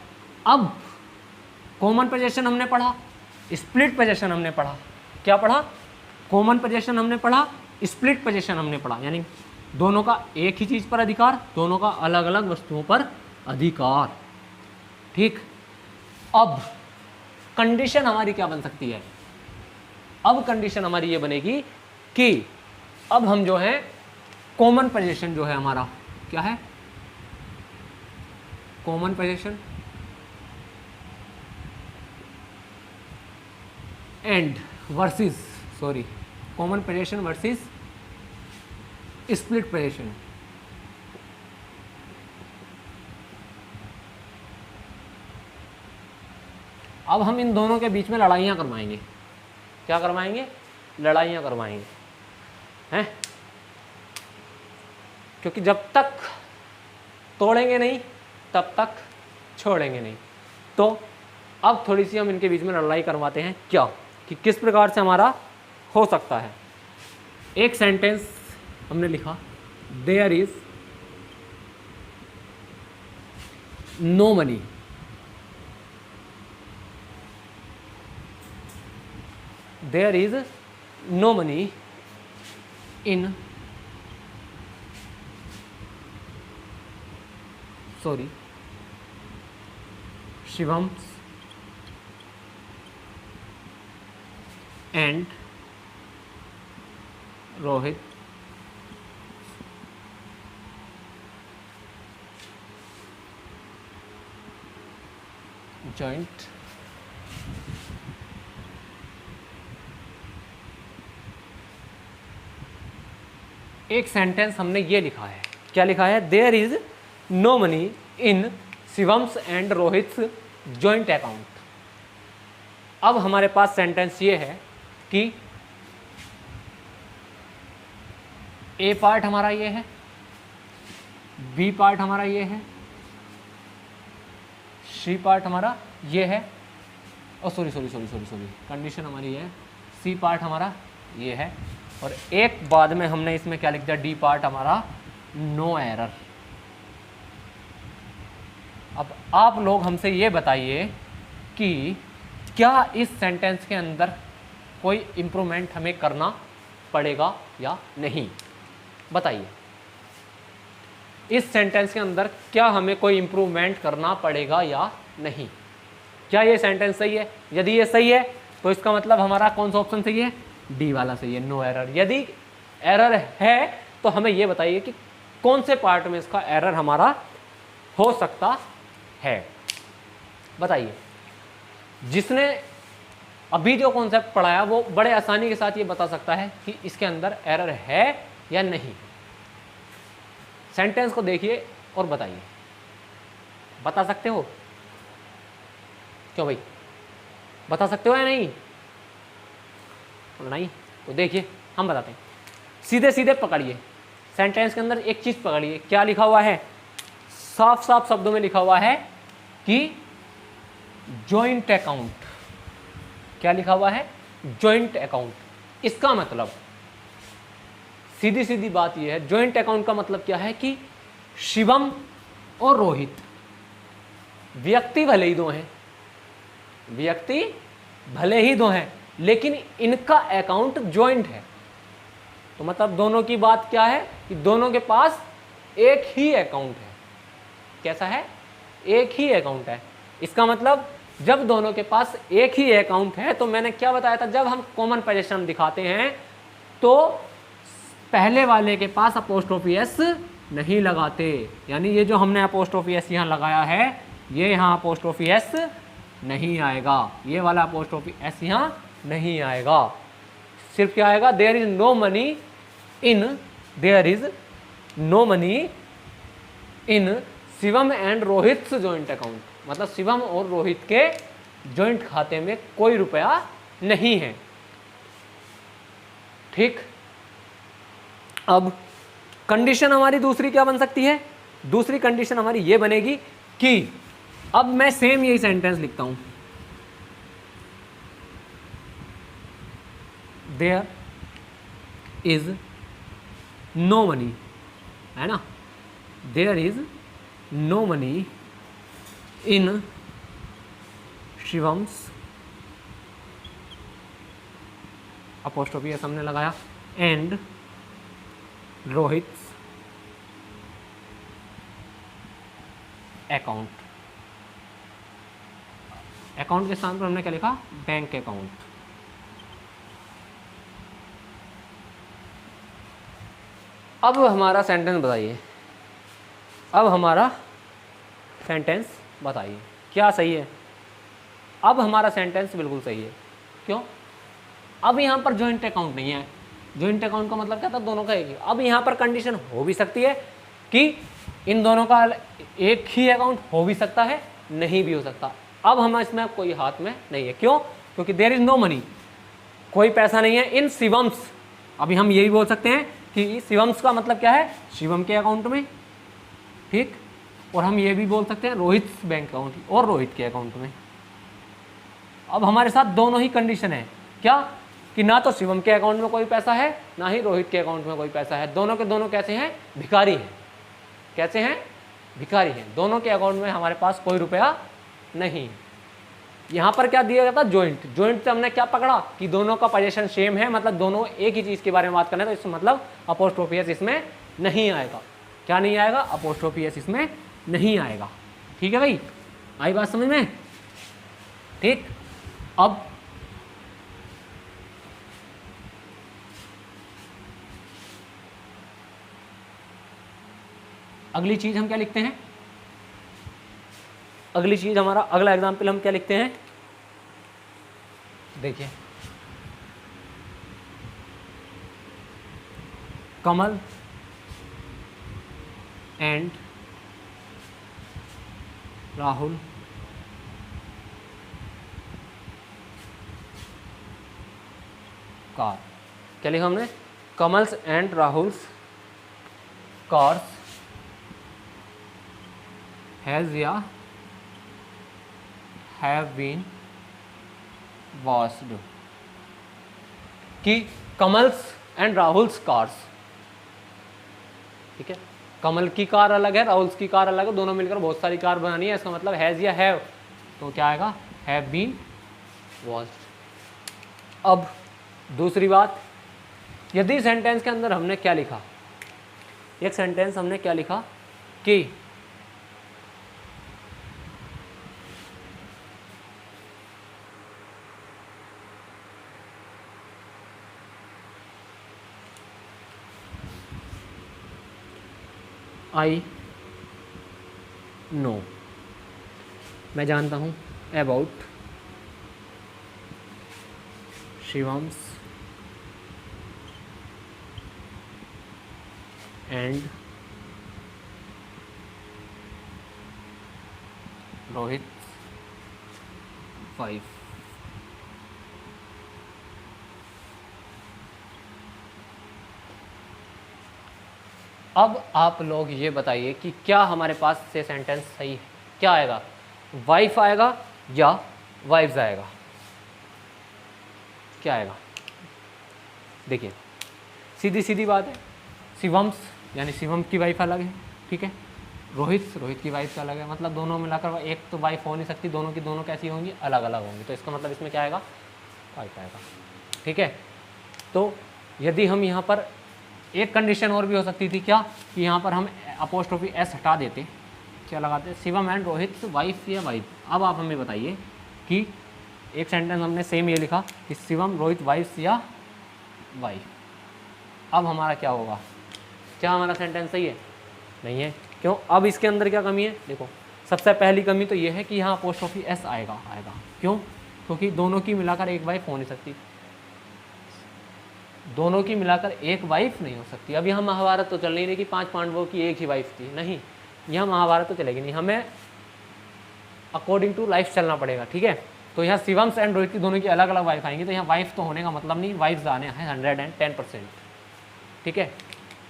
अब कॉमन पोजीशन हमने पढ़ा, स्प्लिट पोजीशन हमने पढ़ा। क्या पढ़ा? कॉमन पोजीशन हमने पढ़ा, स्प्लिट पोजीशन हमने पढ़ा, यानी दोनों का एक ही चीज पर अधिकार, दोनों का अलग अलग वस्तुओं पर अधिकार। ठीक, अब कंडीशन हमारी क्या बन सकती है? अब कंडीशन हमारी ये बनेगी कि अब हम जो है कॉमन पोजीशन जो है हमारा क्या है, common position and versus sorry common position versus split position. अब हम इन दोनों के बीच में लड़ाइयाँ करवाएंगे। क्या करवाएंगे? लड़ाइयाँ करवाएंगे, हैं? क्योंकि जब तक तोड़ेंगे नहीं तब तक छोड़ेंगे नहीं। तो अब थोड़ी सी हम इनके बीच में लड़ाई करवाते हैं, क्या कि किस प्रकार से हमारा हो सकता है। एक सेंटेंस हमने लिखा, there is no money there is no money in Shivam's and Rohit joint एक सेंटेंस हमने ये लिखा है, क्या लिखा है? There is no money in Shivam's and Rohit's joint account. अब हमारे पास सेंटेंस ये है कि ए पार्ट हमारा ये है, बी पार्ट हमारा ये है, सी पार्ट हमारा ये है, और सॉरी कंडीशन हमारी ये है, सी पार्ट हमारा ये है, और एक बाद में हमने इसमें क्या लिख दिया? डी पार्ट हमारा नो एरर। अब आप लोग हमसे ये बताइए कि क्या इस सेंटेंस के अंदर कोई इम्प्रूवमेंट हमें करना पड़ेगा या नहीं? बताइए, इस सेंटेंस के अंदर क्या हमें कोई इम्प्रूवमेंट करना पड़ेगा या नहीं? क्या ये सेंटेंस सही है? यदि ये सही है तो इसका मतलब हमारा कौन सा ऑप्शन सही है? डी वाला सही है, नो एरर। यदि एरर है तो हमें ये बताइए कि कौन से पार्ट में इसका एरर हमारा हो सकता है, बताइए। जिसने अभी जो कॉन्सेप्ट पढ़ाया वो बड़े आसानी के साथ ये बता सकता है कि इसके अंदर एरर है या नहीं। सेंटेंस को देखिए और बताइए, बता सकते हो? क्यों भाई, बता सकते हो या नहीं? नहीं तो देखिए हम बताते हैं, सीधे सीधे पकड़िए। सेंटेंस के अंदर एक चीज पकड़िए, क्या लिखा हुआ है? साफ साफ शब्दों में लिखा हुआ है कि जॉइंट अकाउंट। क्या लिखा हुआ है? Joint account. इसका मतलब सीधी सीधी बात यह है, जॉइंट अकाउंट का मतलब क्या है कि शिवम और रोहित व्यक्ति भले ही दो हैं, व्यक्ति भले ही दो हैं, लेकिन इनका अकाउंट जॉइंट है। तो मतलब दोनों की बात क्या है कि दोनों के पास एक ही अकाउंट है। कैसा है? एक ही अकाउंट है। इसका मतलब जब दोनों के पास एक ही अकाउंट है, तो मैंने क्या बताया था, जब हम कॉमन पोजीशन दिखाते हैं तो पहले वाले के पास अपोस्ट्रोफी एस नहीं लगाते। यानी ये जो हमने अपोस्ट्रोफी एस यहाँ लगाया है, ये यहाँ अपोस्ट्रोफी एस नहीं आएगा, ये वाला अपोस्ट्रोफी एस यहाँ नहीं आएगा। सिर्फ क्या आएगा? There is no money in, there is no money in Shivam and Rohit joint account. मतलब शिवम और रोहित के जॉइंट खाते में कोई रुपया नहीं है। ठीक, अब कंडीशन हमारी दूसरी क्या बन सकती है? दूसरी कंडीशन हमारी ये बनेगी कि अब मैं सेम यही सेंटेंस लिखता हूं, देयर इज नो मनी, है ना, there is no money in Shivam's, apostrophe S हमने लगाया, एंड रोहित्स अकाउंट। अकाउंट के स्थान पर हमने क्या लिखा? Bank account. अब हमारा सेंटेंस बताइए, अब हमारा सेंटेंस बताइए क्या सही है। अब हमारा सेंटेंस बिल्कुल सही है। क्यों? अब यहाँ पर जॉइंट अकाउंट नहीं है। जॉइंट अकाउंट का मतलब क्या था, दोनों का एक ही। अब यहाँ पर कंडीशन हो भी सकती है कि इन दोनों का एक ही अकाउंट हो भी सकता है, नहीं भी हो सकता। अब हम इसमें कोई हाथ में नहीं है। क्यों? क्योंकि देयर इज नो मनी, कोई पैसा नहीं है इन शिवम्स। अभी हम यही बोल सकते हैं कि शिवम्स का मतलब क्या है, शिवम के अकाउंट में, ठीक। और हम ये भी बोल सकते हैं रोहित बैंक अकाउंट और रोहित के अकाउंट में। अब हमारे साथ दोनों ही कंडीशन है, क्या कि ना तो शिवम के अकाउंट में कोई पैसा है, ना ही रोहित के अकाउंट में कोई पैसा है। दोनों के दोनों कैसे हैं, भिखारी हैं। कैसे हैं, भिखारी हैं। दोनों के अकाउंट में हमारे पास कोई रुपया नहीं। यहाँ पर क्या दिया गया था, जॉइंट। जॉइंट से हमने क्या पकड़ा कि दोनों का पोजीशन सेम है, मतलब दोनों एक ही चीज़ के बारे में बात करना है, तो इसका मतलब अपोस्ट्रोफी एस इसमें नहीं आएगा। क्या नहीं आएगा, अपोस्ट्रोफी एस इसमें नहीं आएगा। ठीक है भाई, आई बात समझ में? ठीक। अब अगली चीज हम क्या लिखते हैं, अगली चीज हमारा अगला एग्जाम्पल हम क्या लिखते हैं, देखिए कमल एंड राहुल कार। क्या लिखा हमने, Kamal's and Rahul's cars has या हैव बीन वॉश्ड। कि कमल्स एंड राहुल्स कार्स, ठीक है। कमल की कार अलग है, राहुल्स की कार अलग है, दोनों मिलकर बहुत सारी कार बनानी है। इसका मतलब हैज या हैव, तो क्या आएगा, हैव बीन वॉश्ड। अब दूसरी बात, यदि सेंटेंस के अंदर हमने क्या लिखा, एक सेंटेंस हमने क्या लिखा कि आई नो, मैं जानता हूँ, अबाउट शिवम्स एंड रोहित वाइफ। अब आप लोग ये बताइए कि क्या हमारे पास से सेंटेंस सही है, क्या आएगा, वाइफ आएगा या वाइफ्स आएगा, क्या आएगा? देखिए सीधी सीधी बात है, शिवम्स यानी शिवम की वाइफ अलग है, ठीक है, रोहित की वाइफ अलग है, मतलब दोनों मिलाकर एक तो वाइफ हो नहीं सकती, दोनों की दोनों कैसी होंगी, अलग अलग होंगी। तो इसका मतलब इसमें क्या आएगा, वाइफ आएगा, ठीक है। तो यदि हम यहाँ पर एक कंडीशन और भी हो सकती थी, क्या कि यहाँ पर हम अपोस्ट्रोफी एस हटा देते, क्या लगाते, शिवम एंड रोहित वाइफ या वाइफ। अब आप हमें बताइए कि एक सेंटेंस हमने सेम ये लिखा कि शिवम रोहित वाइफ या वाइफ। अब हमारा क्या होगा, क्या हमारा सेंटेंस सही है? नहीं है। क्यों? अब इसके अंदर क्या कमी है, देखो सबसे पहली कमी तो ये है कि यहाँ अपोस्ट्रोफी एस आएगा। क्यों? क्योंकि दोनों की मिलाकर एक वाइफ हो नहीं सकती, दोनों की मिलाकर एक वाइफ नहीं हो सकती। अब यहाँ महाभारत तो चल नहीं रही कि 5 पांडवों की एक ही वाइफ थी, नहीं, यहाँ महाभारत तो चलेगी नहीं, हमें अकॉर्डिंग टू लाइफ चलना पड़ेगा, ठीक है। तो यहाँ शिवम्स एंड रोहित की दोनों की अलग अलग वाइफ आएंगी, तो यहाँ वाइफ तो होने का मतलब नहीं, वाइफ्स आने हैं 110%, ठीक है।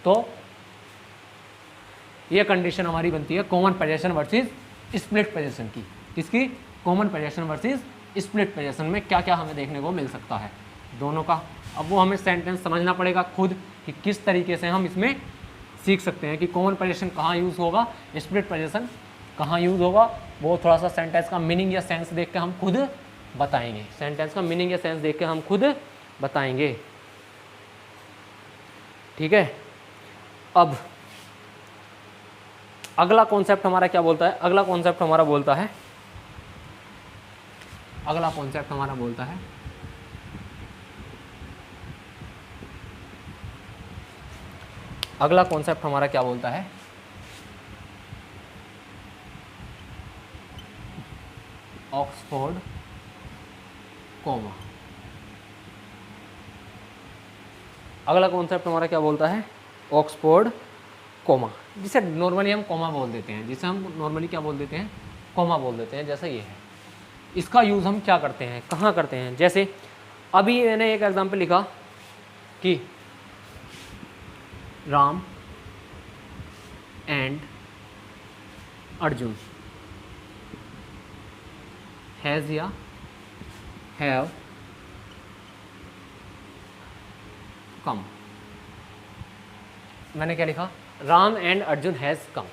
तो ये कंडीशन हमारी बनती है common possession versus split possession की। किसकी? Common possession versus split possession में क्या क्या हमें देखने को मिल सकता है दोनों का। अब वो हमें सेंटेंस समझना पड़ेगा खुद कि किस तरीके से हम इसमें सीख सकते हैं कि कॉमन पोजेशन कहाँ यूज़ होगा, स्प्लिट पोजेशन कहाँ यूज़ होगा। वो थोड़ा सा सेंटेंस का मीनिंग या सेंस देख के हम खुद बताएंगे, सेंटेंस का मीनिंग या सेंस देख के हम खुद बताएंगे, ठीक है। अब अगला कॉन्सेप्ट हमारा क्या बोलता है, अगला कॉन्सेप्ट हमारा बोलता है अगला कॉन्सेप्ट हमारा क्या बोलता है, ऑक्सफोर्ड कोमा। अगला कॉन्सेप्ट हमारा क्या बोलता है, ऑक्सफोर्ड कोमा, जिसे नॉर्मली हम कोमा बोल देते हैं, जिसे हम नॉर्मली क्या बोल देते हैं, कोमा बोल देते हैं, जैसा ये है। इसका यूज़ हम क्या करते हैं, कहाँ करते हैं, जैसे अभी मैंने एक एग्जांपल लिखा कि राम एंड अर्जुन हैज़ या हैव कम। मैंने क्या लिखा, Ram and Arjun has come.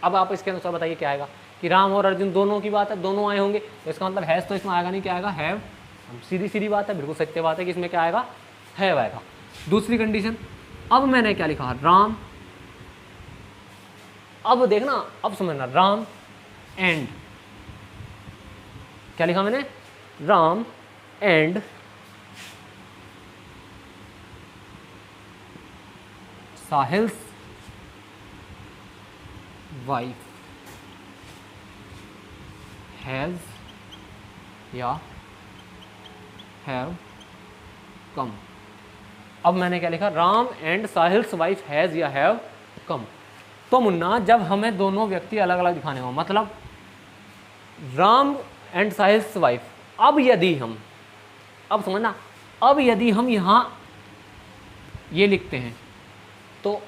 अब आप इसके अनुसार बताइए क्या आएगा, कि राम और अर्जुन दोनों की बात है, दोनों आए होंगे, तो इसका मतलब हैज़ तो इसमें आएगा नहीं, क्या आएगा, हैव। सीधी सीधी बात है, बिल्कुल सत्य बात है कि इसमें क्या आएगा, हैव आएगा। दूसरी कंडीशन, अब मैंने क्या लिखा, राम, अब देखना, अब समझना, राम एंड, क्या लिखा मैंने, Ram and Sahil's wife has या हैव कम। अब मैंने क्या लिखा, Ram and Sahil's wife has या हैव कम। तो मुन्ना, जब हमें दोनों व्यक्ति अलग अलग दिखाने हो, मतलब राम एंड साहिल्स वाइफ, अब यदि हम, अब समझना, अब यदि हम यहाँ ये लिखते हैं तो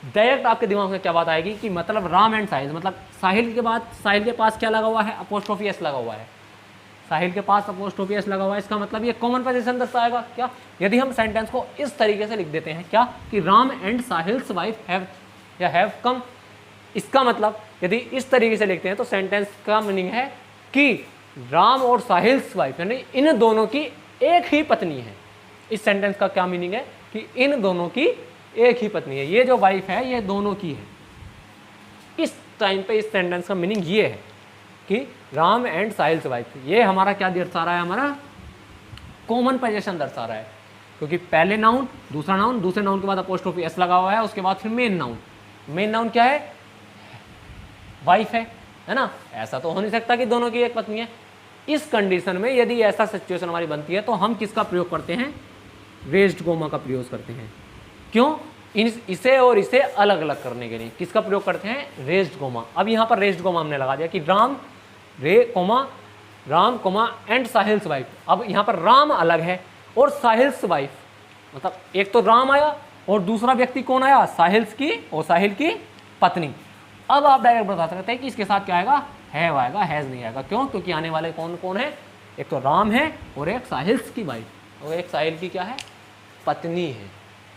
डायरेक्ट आपके दिमाग में क्या बात आएगी कि मतलब राम एंड साहिल, मतलब साहिल के बाद, साहिल के पास क्या लगा हुआ है, अपोस्ट्रोफी एस लगा हुआ है, साहिल के पास अपोस्ट्रोफी एस लगा हुआ है, इसका मतलब ये कॉमन पोजीशन दर्शाएगा क्या। यदि हम सेंटेंस को इस तरीके से लिख देते हैं क्या, कि Ram and Sahil's wife have या हैव कम, इसका मतलब यदि इस तरीके से लिखते हैं तो सेंटेंस का मीनिंग है कि राम और साहिल्स वाइफ यानी इन दोनों की एक ही पत्नी है। इस सेंटेंस का क्या मीनिंग है कि इन दोनों की एक ही पत्नी है, ये जो वाइफ है ये दोनों की है। इस टाइम पे इस सेंटेंस का मीनिंग ये है कि राम एंड साहिल्स वाइफ, ये हमारा क्या दर्शा रहा है, हमारा कॉमन पोजीशन दर्शा रहा है, क्योंकि पहले नाउन, दूसरा नाउन, दूसरे नाउन के बाद अपोस्ट्रोफी एस लगा हुआ है, उसके बाद फिर मेन नाउन। मेन नाउन क्या है, वाइफ है ना। ऐसा तो हो नहीं सकता कि दोनों की एक पत्नी है। इस कंडीशन में यदि ऐसा सिचुएशन हमारी बनती है तो हम किसका प्रयोग करते हैं, रेज्ड कोमा का प्रयोग करते हैं। क्यों, इसे और इसे अलग अलग करने के लिए किसका प्रयोग करते हैं, रेज्ड कोमा। अब यहाँ पर रेज्ड कोमा हमने लगा दिया कि Ram Ram comma and Sahil's wife. अब यहाँ पर राम अलग है और साहिल्स वाइफ, मतलब एक तो राम आया और दूसरा व्यक्ति कौन आया, साहिल्स की और साहिल की पत्नी। अब आप डायरेक्ट बता सकते हैं कि इसके साथ क्या आएगा, हैव आएगा, हैज नहीं आएगा। क्यों, क्योंकि आने वाले कौन कौन है, एक तो राम है और एक साहिल्स की वाइफ, और एक साहिल की क्या है, पत्नी है।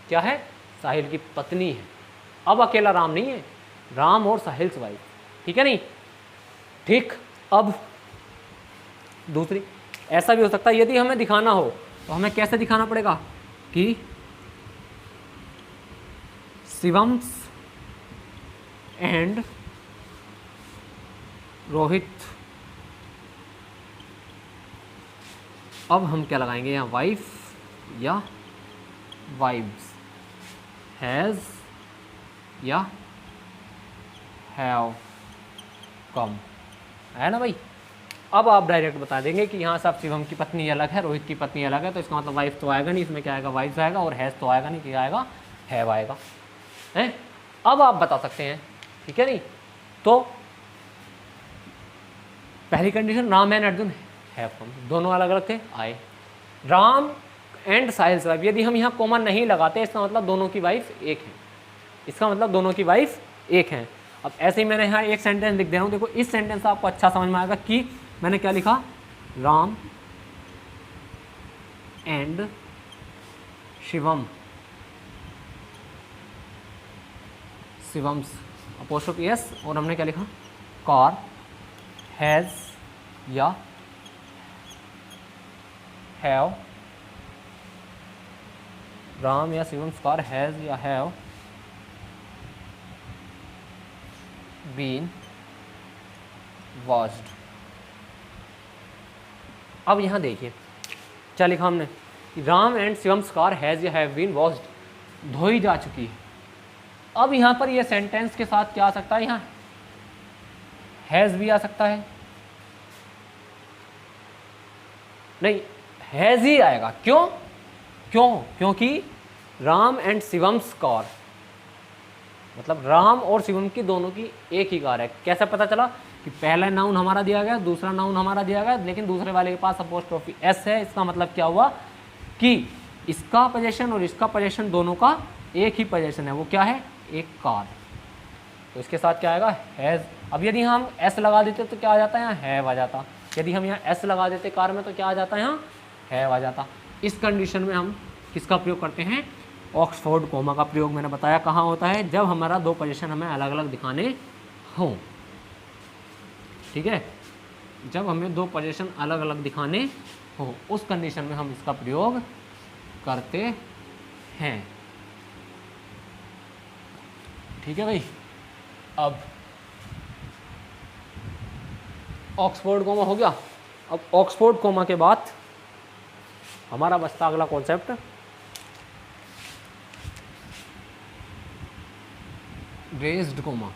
क्या है, साहिल की पत्नी है। अब अकेला राम नहीं है, राम और साहिल्स वाइफ, ठीक है नहीं। ठीक, अब दूसरी, ऐसा भी हो सकता है यदि हमें दिखाना हो तो हमें कैसे दिखाना पड़ेगा कि शिवम्स एंड रोहित। अब हम क्या लगाएंगे यहाँ, वाइफ या वाइब्स, हैज या हैव कम, है ना भाई। अब आप डायरेक्ट बता देंगे कि यहाँ सब शिवम की पत्नी अलग है, रोहित की पत्नी अलग है, तो इसका मतलब वाइफ तो आएगा नहीं, इसमें क्या आएगा, वाइफ आएगा, और हैज तो आएगा नहीं, क्या आएगा, हैव आएगा, है। अब आप बता सकते हैं, ठीक है नहीं। तो पहली condition, Ram and Arjun have come, दोनों अलग अलग थे, आए। राम एंड साहिल्स वाइफ, यदि हम यहाँ कॉमन नहीं लगाते इसका मतलब दोनों की वाइफ एक है, इसका मतलब दोनों की वाइफ एक है। अब ऐसे ही मैंने यहाँ एक सेंटेंस लिख दे रहा हूँ, देखो इस सेंटेंस से आपको अच्छा समझ में आएगा कि मैंने क्या लिखा, Ram and Shivam, Shivam's apostrophe S, और हमने क्या लिखा, कार हैज या हैव, राम या शिवम्स कार हैज या हैव बीन वॉश्ड। अब यहाँ देखिए क्या लिखा हमने, Ram and Shivam's car has या हैव बीन वॉश्ड, धोई जा चुकी है। अब यहाँ पर ये सेंटेंस के साथ क्या आ सकता है, यहाँ हैज़ भी आ सकता है, नहीं हैज़ ही आएगा। क्यों? क्योंकि राम एंड शिवम्स कार, मतलब राम और शिवम की दोनों की एक ही कार है। कैसा पता चला कि पहला नाउन हमारा दिया गया, दूसरा नाउन हमारा दिया गया, लेकिन दूसरे वाले के पास अपोस्ट्रोफी एस है। इसका मतलब क्या हुआ कि इसका पोजीशन और इसका पोजीशन दोनों का एक ही पोजीशन है, वो क्या है, एक कार। तो इसके साथ क्या आएगा, हैज़। अब यदि हम एस लगा देते तो क्या आ जाता है, यहाँ हैव आ जाता। यदि हम यहाँ एस लगा देते कार में तो क्या आ जाता है, यहाँ हैव आ जाता। इस कंडीशन में हम किसका प्रयोग करते हैं, ऑक्सफोर्ड कोमा का प्रयोग। मैंने बताया कहाँ होता है, जब हमारा दो पोजीशन हमें अलग अलग दिखाने हों। ठीक है, जब हमें दो पोजीशन अलग अलग दिखाने हो, उस कंडीशन में हम इसका प्रयोग करते हैं। ठीक है भाई। अब ऑक्सफोर्ड कोमा हो गया। अब ऑक्सफोर्ड कोमा के बाद हमारा बचता अगला कॉन्सेप्ट रेज्ड कोमा।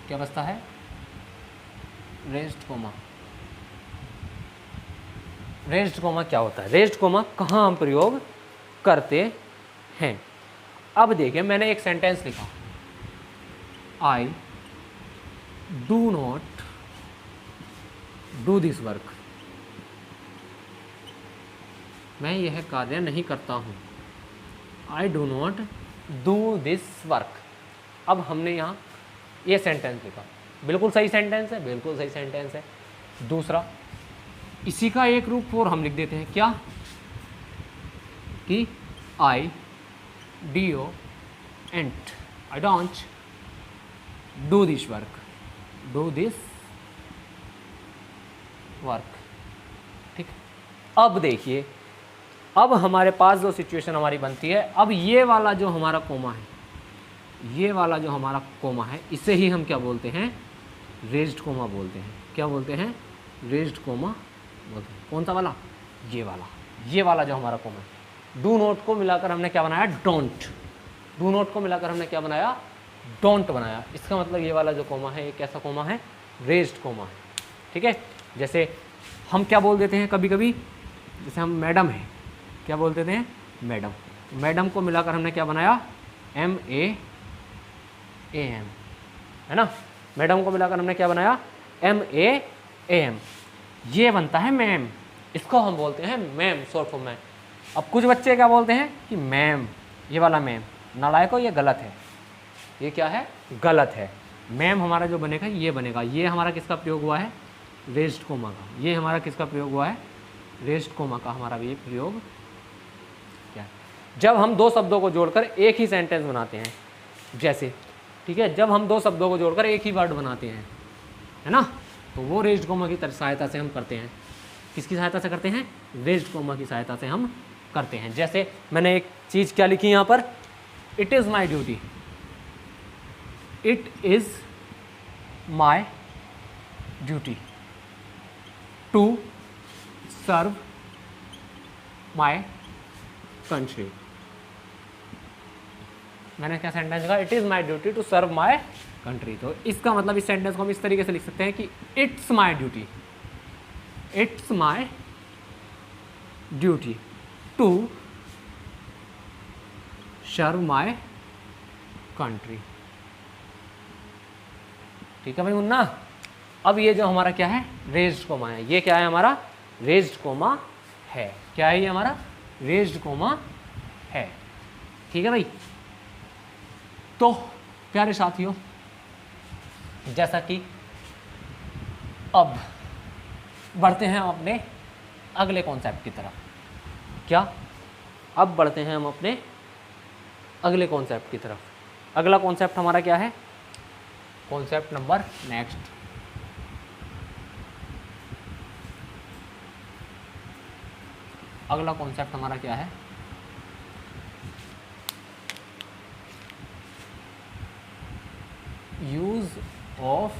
क्या बचता है, रेज्ड कोमा। रेज्ड कोमा क्या होता है, रेज्ड कोमा कहाँ हम प्रयोग करते हैं। अब देखिए, मैंने एक सेंटेंस लिखा, I do not do this work, मैं यह कार्य नहीं करता हूँ। I do not do this work. अब हमने यहाँ ये सेंटेंस लिखा, बिल्कुल सही सेंटेंस है, बिल्कुल सही सेंटेंस है। दूसरा, इसी का एक रूप और हम लिख देते हैं, क्या कि आई डी ओ एंट, I don't do this work, do this work. ठीक। अब देखिए, अब हमारे पास जो सिचुएशन हमारी बनती है, अब ये वाला जो हमारा कोमा है, ये वाला जो हमारा कोमा है, इसे ही हम क्या बोलते हैं, रेज्ड कोमा बोलते हैं। क्या बोलते हैं, रेज्ड कोमा बोलते हैं। कौन सा वाला, ये वाला, ये वाला जो हमारा कोमा है। डू नॉट को मिलाकर हमने क्या बनाया, डोंट। डू नॉट को मिलाकर हमने क्या बनाया, डोंट बनाया। इसका मतलब ये वाला जो कोमा है, ये कैसा कोमा है, रेज्ड कोमा है। ठीक है। जैसे हम क्या बोल देते हैं कभी कभी, जैसे हम मैडम है, क्या बोल देते हैं, मैडम। मैडम को मिलाकर हमने क्या बनाया, एम ए एम, है ना। मैडम को मिलाकर हमने क्या बनाया, एम ए एम। ये बनता है मैम, इसको हम बोलते हैं मैम, शॉर्ट फॉर्म में। अब कुछ बच्चे क्या बोलते हैं कि मैम, ये वाला मैम, नालायको ये गलत है, ये क्या है, गलत है। मैम हमारा जो बनेगा ये बनेगा। ये हमारा किसका प्रयोग हुआ है, रेज्ड कोमा का। ये हमारा किसका प्रयोग हुआ है, रेज्ड कोमा का हमारा ये प्रयोग क्या है, जब हम दो शब्दों को जोड़कर एक ही सेंटेंस बनाते हैं। जैसे, ठीक है, जब हम दो शब्दों को जोड़कर एक ही वर्ड बनाते हैं, है ना, तो वो रेज्ड कोमा की सहायता से हम करते हैं। किसकी सहायता से करते हैं, रेज्ड कोमा की सहायता से हम करते हैं। जैसे मैंने एक चीज़ क्या लिखी यहाँ पर, it is my duty, it is my duty to serve my country. मैंने क्या सेंटेंस लिखा, it is my duty to serve my country. तो इसका मतलब इस सेंटेंस को हम इस तरीके से लिख सकते हैं कि it's my duty, it's my duty to serve my country. ठीक है भाई मुन्ना। अब ये जो हमारा क्या है, रेज्ड कोमा है, ये क्या है हमारा, रेज्ड कोमा है। क्या है ये हमारा, रेज्ड कोमा है। ठीक है भाई। तो प्यारे साथियों, जैसा कि अब बढ़ते हैं हम अपने अगले कॉन्सेप्ट की तरफ। क्या, अब बढ़ते हैं हम अपने अगले कॉन्सेप्ट की तरफ। अगला कॉन्सेप्ट हमारा क्या है, कॉन्सेप्ट नंबर नेक्स्ट। अगला कॉन्सेप्ट हमारा क्या है, यूज ऑफ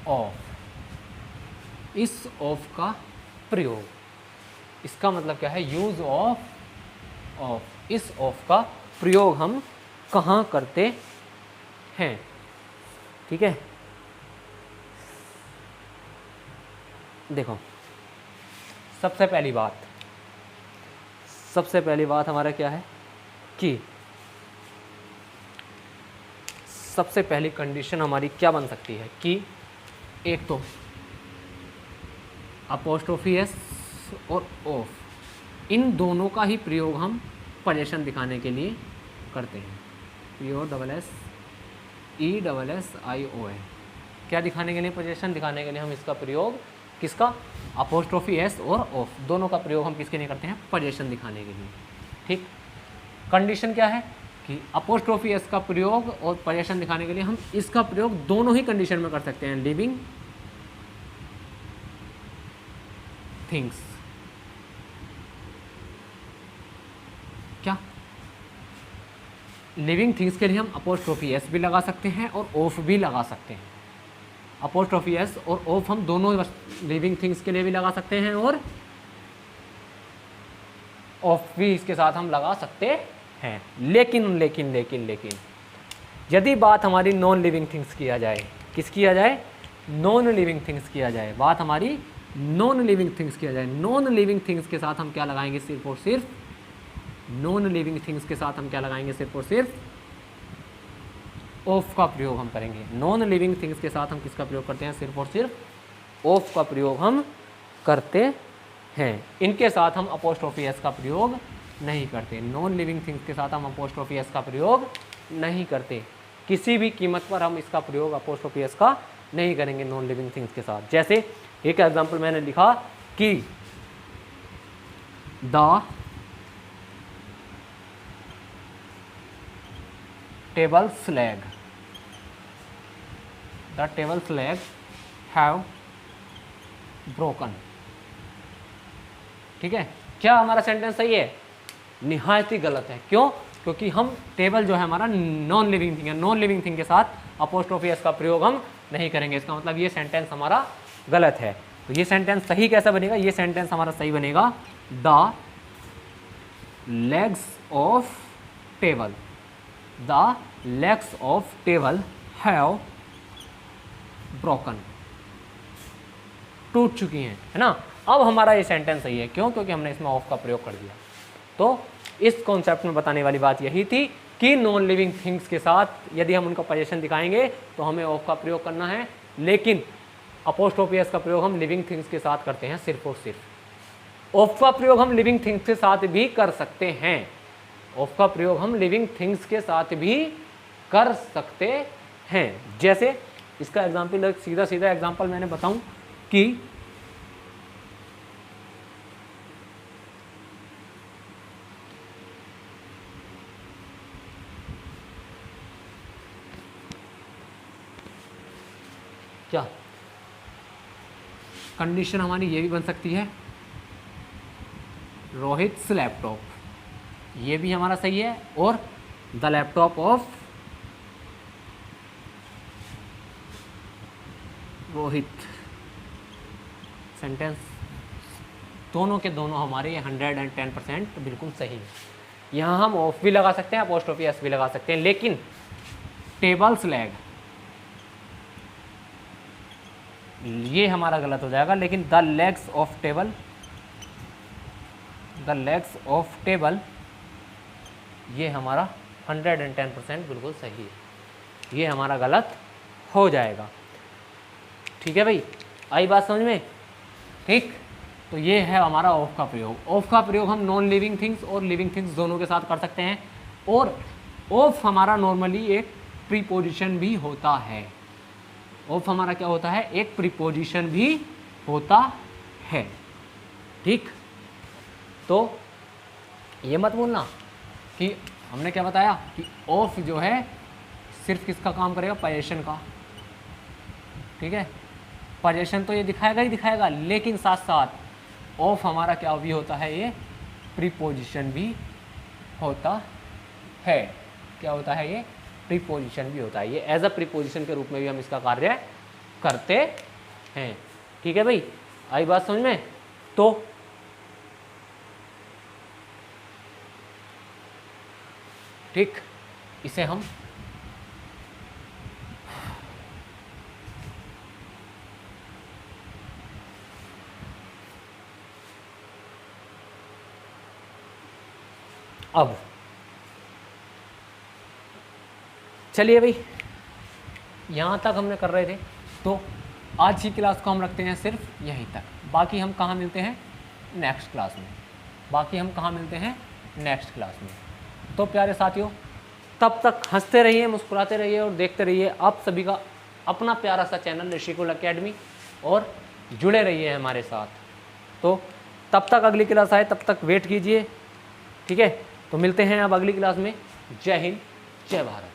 ऑफ। इस ऑफ का प्रयोग, इसका मतलब क्या है, यूज ऑफ ऑफ। इस ऑफ का प्रयोग हम कहाँ करते हैं, ठीक है। देखो सबसे पहली बात हमारा क्या है कि सबसे पहली कंडीशन हमारी क्या बन सकती है कि एक तो अपोस्ट्रोफी एस और ऑफ, इन दोनों का ही प्रयोग हम पोजीशन दिखाने के लिए करते हैं। POSSESSION, क्या दिखाने के लिए, पोजीशन दिखाने के लिए हम इसका प्रयोग किसका, अपोस्ट्रोफी एस और ऑफ, दोनों का प्रयोग हम किसके लिए करते हैं, पोजीशन दिखाने के लिए, ठीक। कंडीशन क्या है कि अपोस्ट्रोफी एस का प्रयोग और पोजीशन दिखाने के लिए हम इसका प्रयोग दोनों ही कंडीशन में कर सकते हैं, लिविंग थिंग्स, क्या लिविंग थिंग्स के लिए हम अपोस्ट्रोफी एस भी लगा सकते हैं और ऑफ भी लगा सकते हैं। अपोस्ट्रोफी एस और ऑफ हम दोनों लिविंग थिंग्स के लिए भी लगा सकते हैं और ऑफ भी इसके साथ हम लगा सकते हैं। लेकिन यदि बात हमारी नॉन लिविंग थिंग्स किया जाए, किस किया जाए, नॉन लिविंग थिंग्स किया जाए, बात हमारी नॉन लिविंग थिंग्स किया जाए, नॉन लिविंग थिंग्स के साथ हम क्या लगाएंगे, सिर्फ और सिर्फ नॉन लिविंग थिंग्स के साथ हम क्या लगाएंगे, सिर्फ और सिर्फ ऑफ का प्रयोग हम करेंगे। नॉन लिविंग थिंग्स के साथ हम किसका प्रयोग करते हैं, सिर्फ और सिर्फ ऑफ का प्रयोग हम करते हैं। इनके साथ हम अपोस्ट्रोफी एस का प्रयोग नहीं करते। नॉन लिविंग थिंग्स के साथ हम अपोस्ट्रोफी एस का प्रयोग नहीं करते, किसी भी कीमत पर हम इसका प्रयोग अपोस्ट्रोफी एस का नहीं करेंगे नॉन लिविंग थिंग्स के साथ। जैसे एक एग्जांपल मैंने लिखा कि the table slag have broken, ठीक है। क्या हमारा सेंटेंस सही है, निहायत ही गलत है। क्यों, क्योंकि हम टेबल जो है हमारा नॉन लिविंग थिंग है, नॉन लिविंग थिंग के साथ अपोस्ट्रोफी एस का प्रयोग हम नहीं करेंगे। इसका मतलब ये सेंटेंस हमारा गलत है। तो ये सेंटेंस सही कैसा बनेगा, ये सेंटेंस हमारा सही बनेगा, the legs of table have broken, टूट चुकी हैं, है ना। अब हमारा ये सेंटेंस सही है। क्यों, क्योंकि हमने इसमें ऑफ का प्रयोग कर दिया। तो इस कॉन्सेप्ट में बताने वाली बात यही थी कि नॉन लिविंग थिंग्स के साथ यदि हम उनका पोजीशन दिखाएंगे तो हमें ऑफ का प्रयोग करना है, लेकिन अपोस्ट्रोफी एस का प्रयोग हम लिविंग थिंग्स के साथ करते हैं सिर्फ और सिर्फ। ऑफ का प्रयोग हम लिविंग थिंग्स के साथ भी कर सकते हैं, ऑफ का प्रयोग हम लिविंग थिंग्स के साथ भी कर सकते हैं। जैसे इसका एग्जाम्पल, सीधा एग्जाम्पल मैंने बताऊं कि क्या कंडीशन हमारी ये भी बन सकती है, रोहित लैपटॉप, ये भी हमारा सही है, और the laptop off Rohit, sentence दोनों के दोनों हमारे 110% बिल्कुल सही है। यहाँ हम ऑफ भी लगा सकते हैं, अपोस्ट्रोफी एस भी लगा सकते हैं, लेकिन टेबल स्लैग ये हमारा गलत हो जाएगा। लेकिन द लेग्स ऑफ टेबल ये हमारा 110% बिल्कुल सही है, ये हमारा गलत हो जाएगा। ठीक है भाई, आई बात समझ में, ठीक। तो ये है हमारा ऑफ का प्रयोग। ऑफ का प्रयोग हम नॉन लिविंग थिंग्स और लिविंग थिंग्स दोनों के साथ कर सकते हैं, और ऑफ हमारा नॉर्मली एक प्रीपोजिशन भी होता है। ऑफ हमारा क्या होता है, एक प्रीपोजिशन भी होता है, ठीक। तो ये मत बोलना कि हमने क्या बताया कि ऑफ जो है सिर्फ किसका काम करेगा, पोजीशन का, ठीक है। पोजीशन तो ये दिखाएगा ही दिखाएगा, लेकिन साथ साथ ऑफ हमारा क्या भी होता है, ये प्रीपोजिशन भी होता है। क्या होता है, ये प्रीपोजिशन भी होता है। ये एज अ प्रीपोजिशन के रूप में भी हम इसका कार्य करते हैं। ठीक है भाई, आई बात समझ में। तो ठीक, इसे हम अब चलिए भाई, यहाँ तक हमने कर रहे थे, तो आज की क्लास को हम रखते हैं सिर्फ यहीं तक। बाकी हम कहाँ मिलते हैं? नेक्स्ट क्लास में। बाकी हम कहाँ मिलते हैं? नेक्स्ट क्लास में। तो प्यारे साथियों, तब तक हंसते रहिए, मुस्कुराते रहिए और देखते रहिए आप सभी का अपना प्यारा सा चैनल ऋषिकुल एकेडमी, और जुड़े रहिए हमारे साथ। तो तब तक अगली क्लास आए, तब तक वेट कीजिए, ठीक है। तो मिलते हैं अब अगली क्लास में। जय हिंद, जय भारत।